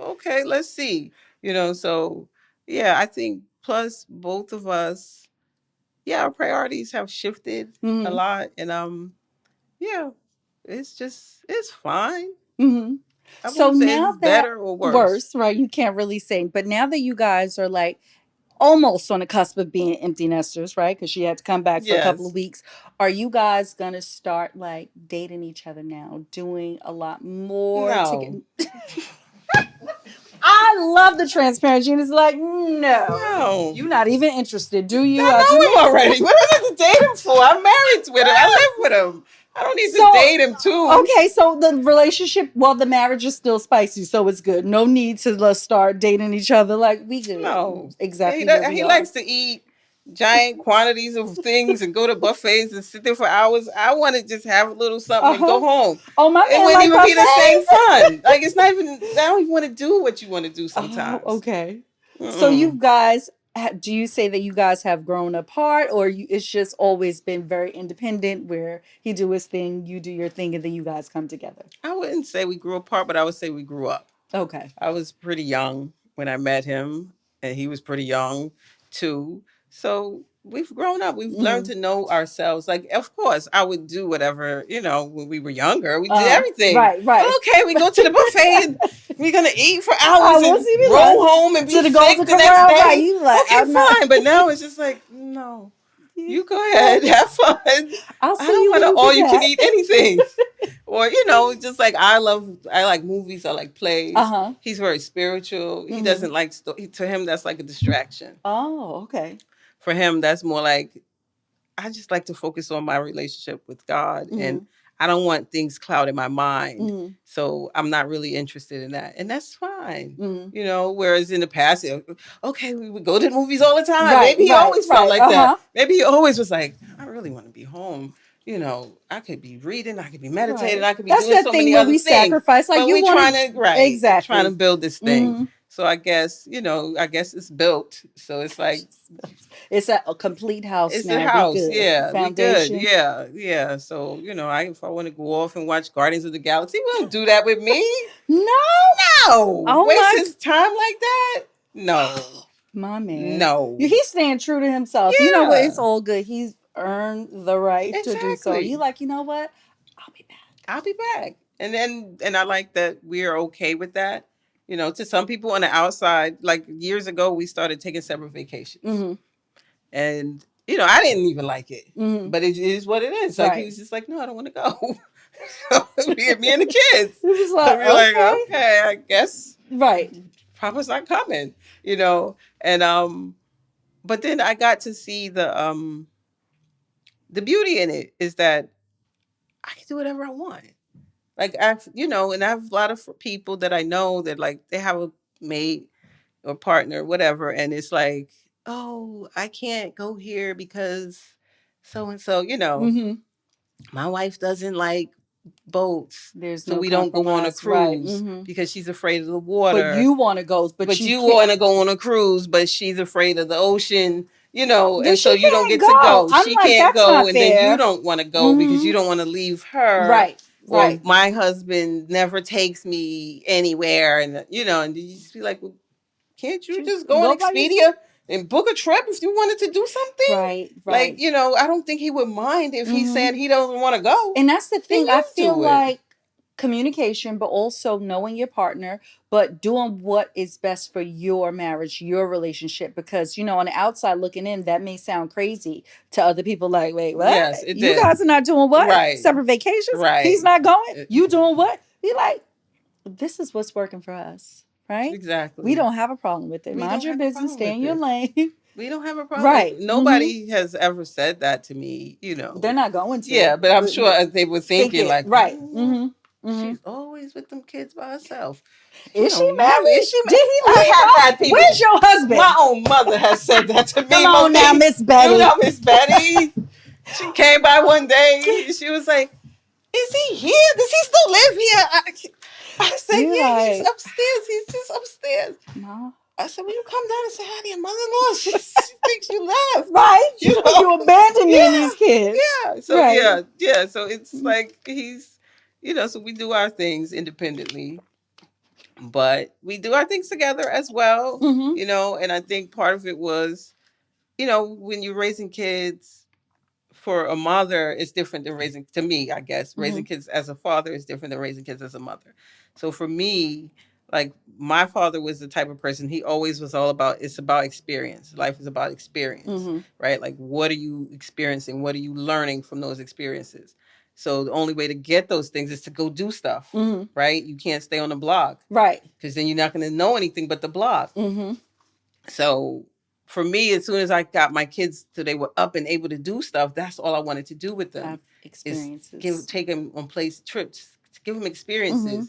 Speaker 3: Okay, let's see. So yeah, I think plus both of us, yeah, our priorities have shifted a
Speaker 2: Mm-hmm.
Speaker 3: lot, and yeah, it's fine.
Speaker 2: Mm-hmm.
Speaker 3: I
Speaker 2: So
Speaker 3: won't say it's
Speaker 2: now that
Speaker 3: better or worse.
Speaker 2: worse, right? You can't really say, but now that you guys are like almost on the cusp of being empty nesters, right? Because she had to come back for a couple of
Speaker 3: Yes.
Speaker 2: weeks. Are you guys gonna start like dating each other now, doing a lot more to get?
Speaker 3: No.
Speaker 2: I love the transparency. And it's like, no,
Speaker 3: No.
Speaker 2: you're not even interested, do you?
Speaker 3: I know him already. What do I need to date him for? I'm married with him. I live with him. I don't need to
Speaker 2: So
Speaker 3: date him too.
Speaker 2: okay, so the relationship, well, the marriage is still spicy, so it's good. No need to let's start dating each other. Like we good,
Speaker 3: No.
Speaker 2: exactly where we
Speaker 3: He
Speaker 2: are.
Speaker 3: likes to eat giant quantities of things and go to buffets and sit there for hours. I want to just have a little something
Speaker 2: Uh
Speaker 3: and go
Speaker 2: huh.
Speaker 3: home.
Speaker 2: Oh, my
Speaker 3: It
Speaker 2: man
Speaker 3: wouldn't
Speaker 2: like
Speaker 3: even be the same
Speaker 2: buffets.
Speaker 3: fun. Like, it's not even, I don't even want to do what you want to do
Speaker 2: Oh,
Speaker 3: sometimes.
Speaker 2: okay. So you
Speaker 3: Mm-mm.
Speaker 2: guys, do you say that you guys have grown apart, or it's just always been very independent, where he do his thing, you do your thing, and then you guys come together?
Speaker 3: I wouldn't say we grew apart, but I would say we grew up.
Speaker 2: Okay.
Speaker 3: I was pretty young when I met him, and he was pretty young too. So we've grown up. We've learned
Speaker 2: Mm-hmm.
Speaker 3: to know ourselves. Like, of course, I would do whatever, when we were younger. We did
Speaker 2: Uh-huh.
Speaker 3: everything.
Speaker 2: Right. Right.
Speaker 3: Okay, we go to the buffet and we're going to eat for
Speaker 2: I
Speaker 3: hours
Speaker 2: will
Speaker 3: and
Speaker 2: see me
Speaker 3: roll
Speaker 2: like
Speaker 3: home and be
Speaker 2: to the
Speaker 3: sick
Speaker 2: Golden
Speaker 3: the next
Speaker 2: Corral. Right.
Speaker 3: day.
Speaker 2: You like
Speaker 3: Okay,
Speaker 2: I'm not.
Speaker 3: fine. But now it's just like, no,
Speaker 2: Yeah.
Speaker 3: you go ahead, have fun.
Speaker 2: I'll
Speaker 3: I
Speaker 2: see
Speaker 3: don't
Speaker 2: you
Speaker 3: want
Speaker 2: when
Speaker 3: to
Speaker 2: you
Speaker 3: all
Speaker 2: get
Speaker 3: you can
Speaker 2: back.
Speaker 3: eat anything. Or, just like I like movies, I like
Speaker 2: Uh
Speaker 3: plays.
Speaker 2: huh.
Speaker 3: He's very spiritual. He
Speaker 2: Mm-hmm.
Speaker 3: doesn't like, to him, that's like a distraction.
Speaker 2: Oh, okay.
Speaker 3: For him, that's more like, I just like to focus on my relationship with God, and
Speaker 2: Mm-hmm.
Speaker 3: I don't want things clouding my mind.
Speaker 2: Mm-hmm.
Speaker 3: So I'm not really interested in that. And that's fine.
Speaker 2: Mm-hmm.
Speaker 3: Whereas in the past, okay, we would go to the movies all the time.
Speaker 2: Right.
Speaker 3: Maybe he
Speaker 2: Right.
Speaker 3: always felt
Speaker 2: Right.
Speaker 3: like
Speaker 2: Uh huh.
Speaker 3: that. Maybe he always was like, I really want to be home. I could be reading, I could be meditating,
Speaker 2: Right.
Speaker 3: I could be
Speaker 2: That's
Speaker 3: doing
Speaker 2: that
Speaker 3: so
Speaker 2: thing
Speaker 3: many
Speaker 2: where
Speaker 3: other
Speaker 2: we
Speaker 3: things.
Speaker 2: sacrifice. Like
Speaker 3: But
Speaker 2: you
Speaker 3: we're
Speaker 2: want
Speaker 3: trying
Speaker 2: to
Speaker 3: to, right, trying to
Speaker 2: exactly.
Speaker 3: build this thing.
Speaker 2: Mm-hmm.
Speaker 3: So I guess, I guess it's built. So it's like
Speaker 2: it's a complete house
Speaker 3: it's a
Speaker 2: now. We
Speaker 3: house.
Speaker 2: good.
Speaker 3: Yeah, we good.
Speaker 2: Foundation.
Speaker 3: Yeah, yeah. So, if I want to go off and watch Guardians of the Galaxy, we don't do that with me.
Speaker 2: No.
Speaker 3: No.
Speaker 2: Oh
Speaker 3: Waste
Speaker 2: my.
Speaker 3: his time like that? No.
Speaker 2: My man.
Speaker 3: No.
Speaker 2: He's staying true to himself. You know what? It's
Speaker 3: Yeah.
Speaker 2: all good. He's earned the right to do so. You
Speaker 3: Exactly.
Speaker 2: like, you know what? I'll be back.
Speaker 3: I'll be back. And I like that we're okay with that. To some people on the outside, like years ago, we started taking separate vacations.
Speaker 2: Mm-hmm.
Speaker 3: And I didn't even like it,
Speaker 2: Mm-hmm.
Speaker 3: but it is what it is. Like he
Speaker 2: Right.
Speaker 3: was just like, no, I don't want to go. So me and the kids.
Speaker 2: It was
Speaker 3: So
Speaker 2: like,
Speaker 3: we're like,
Speaker 2: okay.
Speaker 3: okay, I guess
Speaker 2: Right.
Speaker 3: Papa's not coming, And but then I got to see the beauty in it is that I can do whatever I want. Like and I have a lot of people that I know that like they have a mate or partner, whatever, and it's like, oh, I can't go here because so and so,
Speaker 2: Mm-hmm.
Speaker 3: my wife doesn't like boats,
Speaker 2: There's
Speaker 3: so
Speaker 2: no
Speaker 3: we don't go on a
Speaker 2: compromise. Right.
Speaker 3: cruise
Speaker 2: Mm-hmm.
Speaker 3: because she's afraid of the
Speaker 2: But
Speaker 3: water.
Speaker 2: you want to go, but
Speaker 3: But
Speaker 2: you
Speaker 3: you
Speaker 2: can't.
Speaker 3: want to go on a cruise, but she's afraid of the ocean,
Speaker 2: Then
Speaker 3: and so
Speaker 2: she
Speaker 3: you don't
Speaker 2: can't
Speaker 3: get to
Speaker 2: go.
Speaker 3: go.
Speaker 2: I'm
Speaker 3: She
Speaker 2: like,
Speaker 3: can't
Speaker 2: that's
Speaker 3: go,
Speaker 2: not
Speaker 3: and then you
Speaker 2: fair.
Speaker 3: don't want to go because
Speaker 2: Mm-hmm.
Speaker 3: you don't want to leave her.
Speaker 2: Right.
Speaker 3: Or
Speaker 2: Right.
Speaker 3: my husband never takes me anywhere, and and you just be like, well, can't you
Speaker 2: Just
Speaker 3: just go on
Speaker 2: go by yourself.
Speaker 3: Expedia and book a trip if you wanted to do something?
Speaker 2: Right.
Speaker 3: Like,
Speaker 2: Right.
Speaker 3: I don't think he would mind if he's
Speaker 2: Mm-hmm.
Speaker 3: saying he doesn't want to go.
Speaker 2: And that's the
Speaker 3: Then
Speaker 2: thing. I
Speaker 3: you
Speaker 2: feel
Speaker 3: do it.
Speaker 2: like communication, but also knowing your partner, but doing what is best for your marriage, your relationship. Because, on the outside looking in, that may sound crazy to other people like, wait, what?
Speaker 3: Yes, it
Speaker 2: You
Speaker 3: did.
Speaker 2: guys are not doing what?
Speaker 3: Right.
Speaker 2: Separate vacations? He's
Speaker 3: Right.
Speaker 2: not going? You doing what? Be like, this is what's working for us, right?
Speaker 3: Exactly.
Speaker 2: We don't have a problem with it.
Speaker 3: We
Speaker 2: Mind
Speaker 3: don't
Speaker 2: your
Speaker 3: have a
Speaker 2: business,
Speaker 3: problem
Speaker 2: stay
Speaker 3: with
Speaker 2: in your
Speaker 3: it.
Speaker 2: lane.
Speaker 3: We don't have a problem.
Speaker 2: Right.
Speaker 3: Nobody has ever said that to me.
Speaker 2: They're not going to.
Speaker 3: Yeah, but I'm sure they were
Speaker 2: Think
Speaker 3: thinking
Speaker 2: it.
Speaker 3: like,
Speaker 2: Right.
Speaker 3: oh,
Speaker 2: Mm-hmm. Mm-hmm.
Speaker 3: she's always with them kids by herself. She
Speaker 2: Is she
Speaker 3: don't marry.
Speaker 2: married?
Speaker 3: Is she?
Speaker 2: Did he
Speaker 3: I
Speaker 2: leave
Speaker 3: have
Speaker 2: her?
Speaker 3: had people.
Speaker 2: Where's your husband?
Speaker 3: My own mother has said that to me.
Speaker 2: Come on now,
Speaker 3: Monique.
Speaker 2: Miss Betty.
Speaker 3: Miss Betty. She came by one day. She was like, "Is he here? Does he still live here?" I said,
Speaker 2: You
Speaker 3: "Yeah, he's
Speaker 2: like,
Speaker 3: upstairs. He's just upstairs."
Speaker 2: no.
Speaker 3: I said, "Will you come down and say hi to your mother-in-law? She thinks you left,
Speaker 2: Right? She think you abandoned me and
Speaker 3: Yeah,
Speaker 2: these kids.
Speaker 3: yeah. So
Speaker 2: Right.
Speaker 3: yeah. So it's like he's, So we do our things independently, but we do our things together as well.
Speaker 2: Mm-hmm.
Speaker 3: And I think part of it was, when you're raising kids for a mother is different than raising, to me, I guess, raising kids as a father is different than raising kids as a mother. So for me, like my father was the type of person, he always was all about, it's about experience. Life is about experience, right? Like, what are you experiencing? What are you learning from those experiences? So the only way to get those things is to go do stuff, right? You can't stay on the blog.
Speaker 2: Right.
Speaker 3: Because then you're not going to know anything but the blog. So for me, as soon as I got my kids so they were up and able to do stuff, that's all I wanted to do with them.
Speaker 2: Have experiences.
Speaker 3: Take them on trips, give them experiences,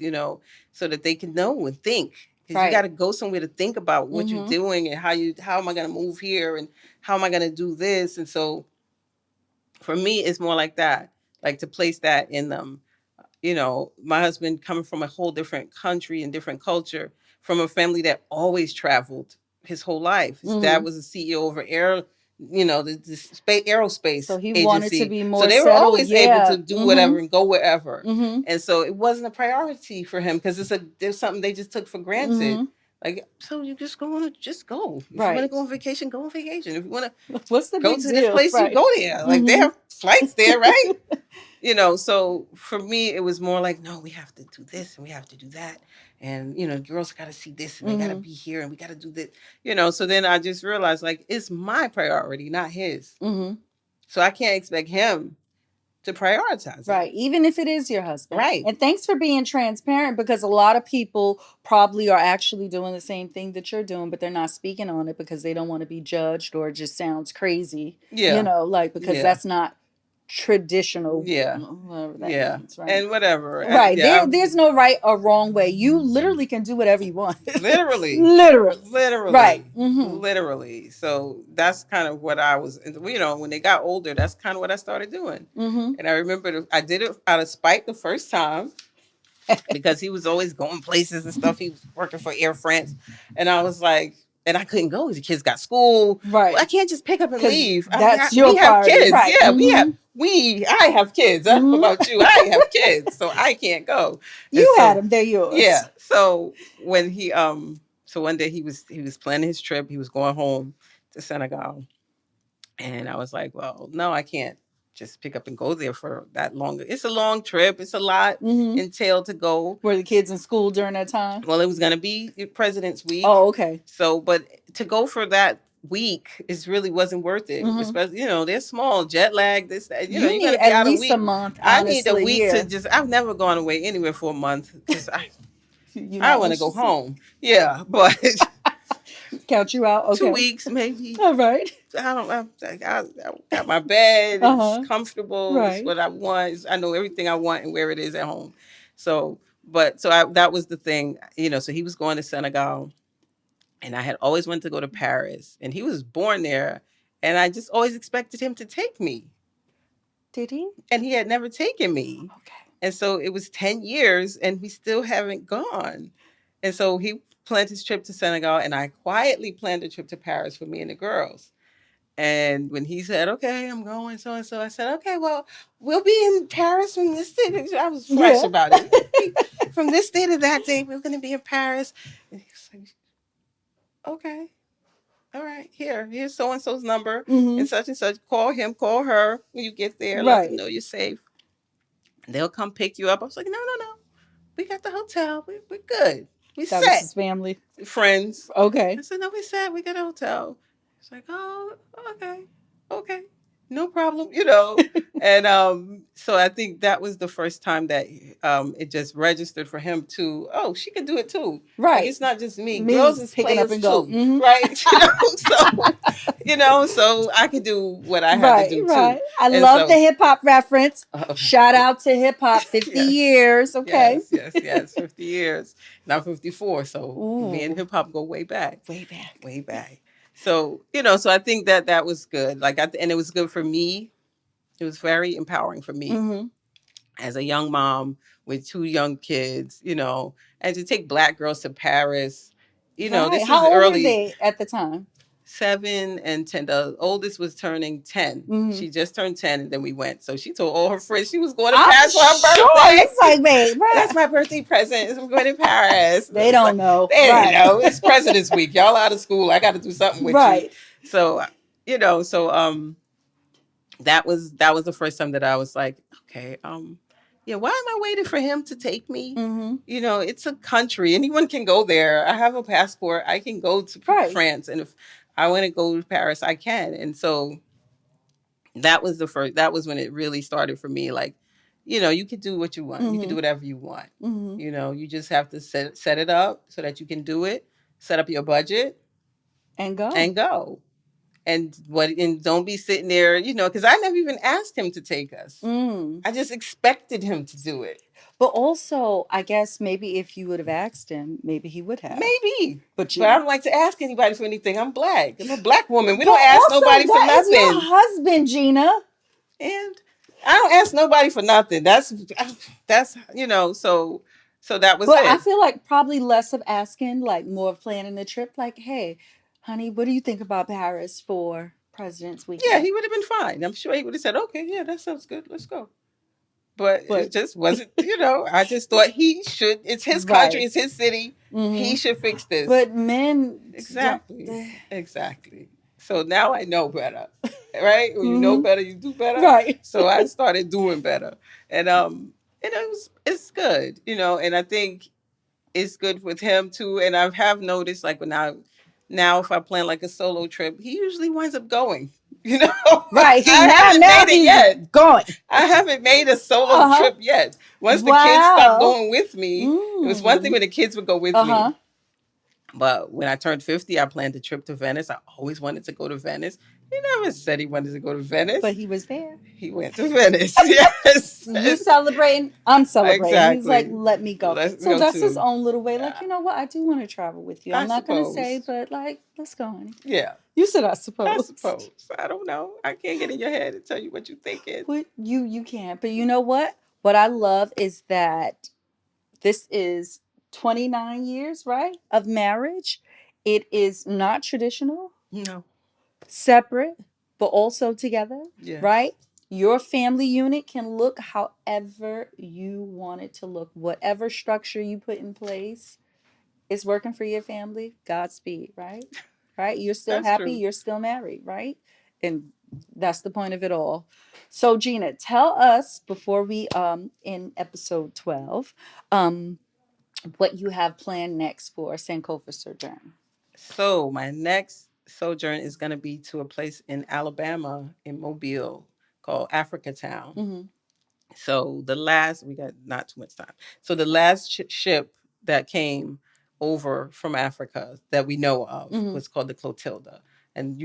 Speaker 3: so that they can know and think. Because you got to go somewhere to think about what you're doing and how am I going to move here and how am I going to do this. And so for me, it's more like that, like to place that in them. My husband coming from a whole different country and different culture, from a family that always traveled his whole life. His dad was a CEO over the space aerospace.
Speaker 2: So he
Speaker 3: agency.
Speaker 2: wanted to be more
Speaker 3: So they were
Speaker 2: settled,
Speaker 3: always able to do whatever and go wherever.
Speaker 2: Mm-hmm.
Speaker 3: And so it wasn't a priority for him because there's something they just took for granted. Like, so you just just go. If you want to go on vacation, go on vacation. If you want to
Speaker 2: What's the
Speaker 3: go
Speaker 2: big
Speaker 3: to
Speaker 2: deal?
Speaker 3: this place, you go there. Like they have flights there, right? So for me, it was more like, no, we have to do this and we have to do that. And, girls got to see this and they got to be here and we got to do this. So then I just realized, like, it's my priority, not his. So I can't expect him to prioritize
Speaker 2: Right.
Speaker 3: it.
Speaker 2: Even if it is your husband.
Speaker 3: Right.
Speaker 2: And thanks for being transparent, because a lot of people probably are actually doing the same thing that you're doing, but they're not speaking on it because they don't want to be judged or it just sounds crazy.
Speaker 3: Yeah.
Speaker 2: Because that's not traditional.
Speaker 3: Yeah.
Speaker 2: Whatever that means, right?
Speaker 3: And whatever.
Speaker 2: Right. There's no right or wrong way. You literally can do whatever you want.
Speaker 3: Literally.
Speaker 2: Literally. Right.
Speaker 3: Literally. So that's kind of what I was, when they got older, that's kind of what I started doing. And I remember I did it out of spite the first time. because he was always going places and stuff. He was working for Air France. And I was like, and I couldn't go. The kids got school.
Speaker 2: Right.
Speaker 3: Well, I can't just pick up and leave.
Speaker 2: That's your
Speaker 3: we have
Speaker 2: priority.
Speaker 3: kids.
Speaker 2: Right.
Speaker 3: Yeah, I have kids. I don't know about you. I have kids, so I can't go.
Speaker 2: You had them. They're yours.
Speaker 3: Yeah. So when so one day he was planning his trip. He was going home to Senegal, and I was like, well, no, I can't just pick up and go there for that long. It's a long trip. It's a lot entailed to go.
Speaker 2: Were the kids in school during that time?
Speaker 3: Well, it was going to be President's Week.
Speaker 2: Oh, okay.
Speaker 3: So, but to go for that week, it really wasn't worth it. Especially, they're small, jet lag. This, that.
Speaker 2: You need at least a month. Honestly,
Speaker 3: I need a week to just. I've never gone away anywhere for a month because I want to go home. Yeah, but
Speaker 2: count you out. Okay.
Speaker 3: 2 weeks maybe.
Speaker 2: All right.
Speaker 3: I got my bed. It's comfortable.
Speaker 2: Right.
Speaker 3: It's what I want. I know everything I want and where it is at home. So, that was the thing. So he was going to Senegal, and I had always wanted to go to Paris, and he was born there, and I just always expected him to take me.
Speaker 2: Did he?
Speaker 3: And he had never taken me. Okay. And so it was 10 years, and we still haven't gone. And so he planned his trip to Senegal, and I quietly planned a trip to Paris for me and the girls. And when he said, okay, I'm going so and so, I said, okay, well, we'll be in Paris from this day. I was fresh about it. From this day to that day, we're going to be in Paris. And he was like, okay, all right, here's so and so's number and such. Call him, call her when you get there. Let them know you're safe. They'll come pick you up. I was like, no. We got the hotel. We're good. We set.
Speaker 2: That was his family.
Speaker 3: Friends.
Speaker 2: Okay.
Speaker 3: I said, no, we set. We got a hotel. It's like, oh, okay. No problem, And so I think that was the first time that it just registered for him to, oh, she can do it too.
Speaker 2: Right.
Speaker 3: Like, it's not just me. Girls is
Speaker 2: picking up and go.
Speaker 3: Right? So I could do what I had to do too.
Speaker 2: I love the hip hop reference. Shout out to hip hop, 50 years. Okay.
Speaker 3: Yes, 50 years. Now 54. So me and hip hop go way back. Way back. So, so I think that was good. Like, and it was good for me. It was very empowering for me as a young mom with 2 young kids, and to take Black girls to Paris. This is
Speaker 2: How old
Speaker 3: early.
Speaker 2: were they at the time?
Speaker 3: 7 and 10. The oldest was turning 10. She just turned 10, and then we went. So she told all her friends she was going to Paris for her birthday.
Speaker 2: It's like, babe,
Speaker 3: that's my birthday present. I'm going to Paris.
Speaker 2: They don't know.
Speaker 3: They don't know. It's President's Week. Y'all out of school. I got to do something with you. So, that was the first time that I was like, okay, why am I waiting for him to take me? It's a country. Anyone can go there. I have a passport. I can go to France, and if I want to go to Paris, I can. And so that was when it really started for me. Like, you can do what you want. You can do whatever you want. You just have to set it up so that you can do it. Set up your budget
Speaker 2: and go.
Speaker 3: And don't be sitting there, because I never even asked him to take us. I just expected him to do it.
Speaker 2: But also, I guess maybe if you would have asked him, maybe he would have.
Speaker 3: Maybe. But I don't like to ask anybody for anything. I'm Black. I'm a Black woman. We don't ask nobody for nothing.
Speaker 2: Your husband, Gina.
Speaker 3: And I don't ask nobody for nothing. That's so that was it.
Speaker 2: I feel like probably less of asking, like more of planning the trip. Like, hey, honey, what do you think about Paris for President's Week?
Speaker 3: Yeah, he would have been fine. I'm sure he would have said, okay, yeah, that sounds good. Let's go. But it just wasn't, I just thought he should. It's his country. It's his city. He should fix this.
Speaker 2: But men.
Speaker 3: Exactly. So now I know better, right? When you know better, you do better.
Speaker 2: Right.
Speaker 3: So I started doing better. And it's good, and I think it's good with him too. And I have noticed, like, now if I plan like a solo trip, he usually winds up going.
Speaker 2: Right. He's going.
Speaker 3: I haven't made a solo trip yet. Once the kids stopped going with me, it was one thing when the kids would go with me. But when I turned 50, I planned a trip to Venice. I always wanted to go to Venice. He never said he wanted to go to Venice.
Speaker 2: But he was there.
Speaker 3: He went to Venice. Yes.
Speaker 2: You celebrating, I'm celebrating.
Speaker 3: Exactly.
Speaker 2: He's like, let me go. So that's his own little way. Like, you know what? I do want to travel with you. I'm not going to say, but like, let's go, honey.
Speaker 3: Yeah.
Speaker 2: You said I suppose.
Speaker 3: I suppose. I don't know. I can't get in your head and tell you what you're thinking.
Speaker 2: But you can't. But you know what? What I love is that This is 29 years, right, of marriage. It is not traditional,
Speaker 3: No.
Speaker 2: separate, but also together,
Speaker 3: Yes.
Speaker 2: right? Your family unit can look however you want it to look. Whatever structure you put in place is working for your family. Godspeed, right? Right? You're still
Speaker 3: That's
Speaker 2: happy,
Speaker 3: true.
Speaker 2: you're still married, right? And that's the point of it all. So Gina, tell us before we in episode 12, um what you have planned next for Sankofa Sojourn.
Speaker 3: So my next sojourn is going to be to a place in Alabama in Mobile called Africa Town.
Speaker 2: Mm-hmm.
Speaker 3: So the last, we got not too much time. So the last ship that came over from Africa that we know of was called the Clotilda. And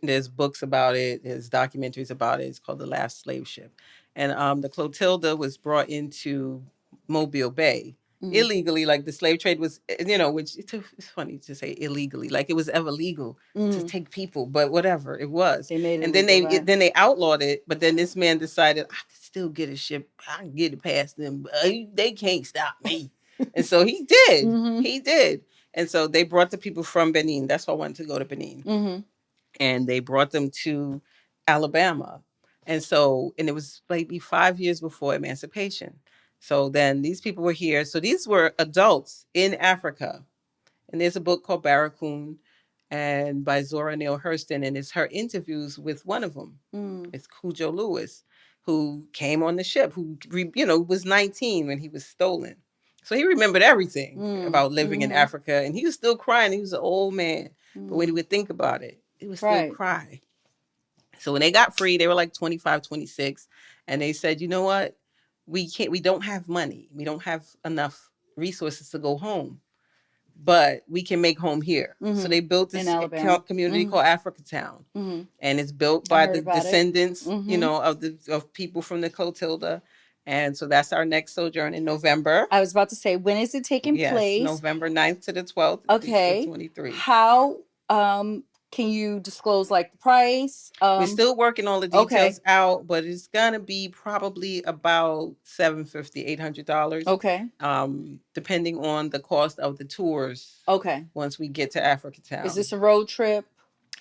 Speaker 3: there's books about it, there's documentaries about it. It's called the Last Slave Ship. And the Clotilda was brought into Mobile Bay illegally, like the slave trade was, which it's funny to say illegally, like it was ever legal to take people, but whatever it was.
Speaker 2: They made it
Speaker 3: And then
Speaker 2: legal, right?
Speaker 3: then they outlawed it, but then this man decided I could still get a ship, I can get it past them, but they can't stop me. And so he did. He did. And so they brought the people from Benin. That's why I wanted to go to Benin. And they brought them to Alabama. And so, and it was maybe 5 years before emancipation. So then these people were here. So these were adults in Africa. And there's a book called Barracoon and by Zora Neale Hurston, and it's her interviews with one of them. It's Cujo Lewis, who came on the ship, who was 19 when he was stolen. So he remembered everything about living in Africa, and he was still crying. He was an old man, but when he would think about it, he would still cry. So when they got free, they were like 25, 26, and they said, you know what? We don't have money. We don't have enough resources to go home, but we can make home here. So they built this community called Africa Town. And it's built by the descendants, of people from the Clotilda. And so that's our next sojourn in November.
Speaker 2: I was about to say, when is it taking place?
Speaker 3: November 9th to the 12th.
Speaker 2: Okay.
Speaker 3: 23.
Speaker 2: How can you disclose like the price?
Speaker 3: We're still working all the details out, but it's gonna be probably about $750, $800.
Speaker 2: Okay.
Speaker 3: Depending on the cost of the tours.
Speaker 2: Okay.
Speaker 3: Once we get to Africa Town.
Speaker 2: Is this a road trip?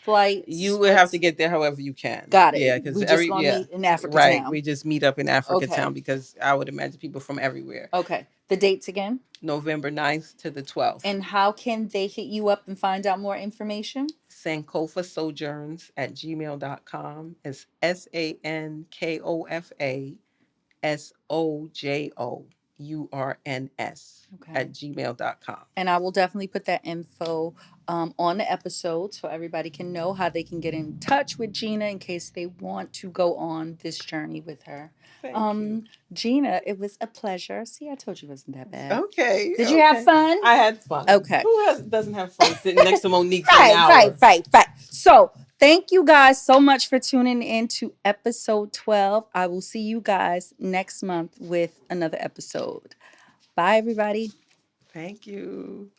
Speaker 2: Flights?
Speaker 3: You would have to get there however you can.
Speaker 2: Got it.
Speaker 3: Yeah, because
Speaker 2: we just gonna meet in Africa Town.
Speaker 3: We just meet up in Africa Town because I would imagine people from everywhere.
Speaker 2: Okay. The dates again?
Speaker 3: November 9th to the 12th.
Speaker 2: And how can they hit you up and find out more information?
Speaker 3: Sankofa Sojourns at gmail.com. It's SANKOFASOJOURNS at gmail.com.
Speaker 2: And I will definitely put that info on the episode so everybody can know how they can get in touch with Gina in case they want to go on this journey with her.
Speaker 3: Thank you.
Speaker 2: Gina, it was a pleasure. See, I told you it wasn't that bad.
Speaker 3: Okay.
Speaker 2: Did you have fun?
Speaker 3: I had fun.
Speaker 2: Okay.
Speaker 3: Who doesn't have fun sitting next to Monique for an hour?
Speaker 2: Right. So thank you guys so much for tuning in to episode 12. I will see you guys next month with another episode. Bye, everybody.
Speaker 3: Thank you.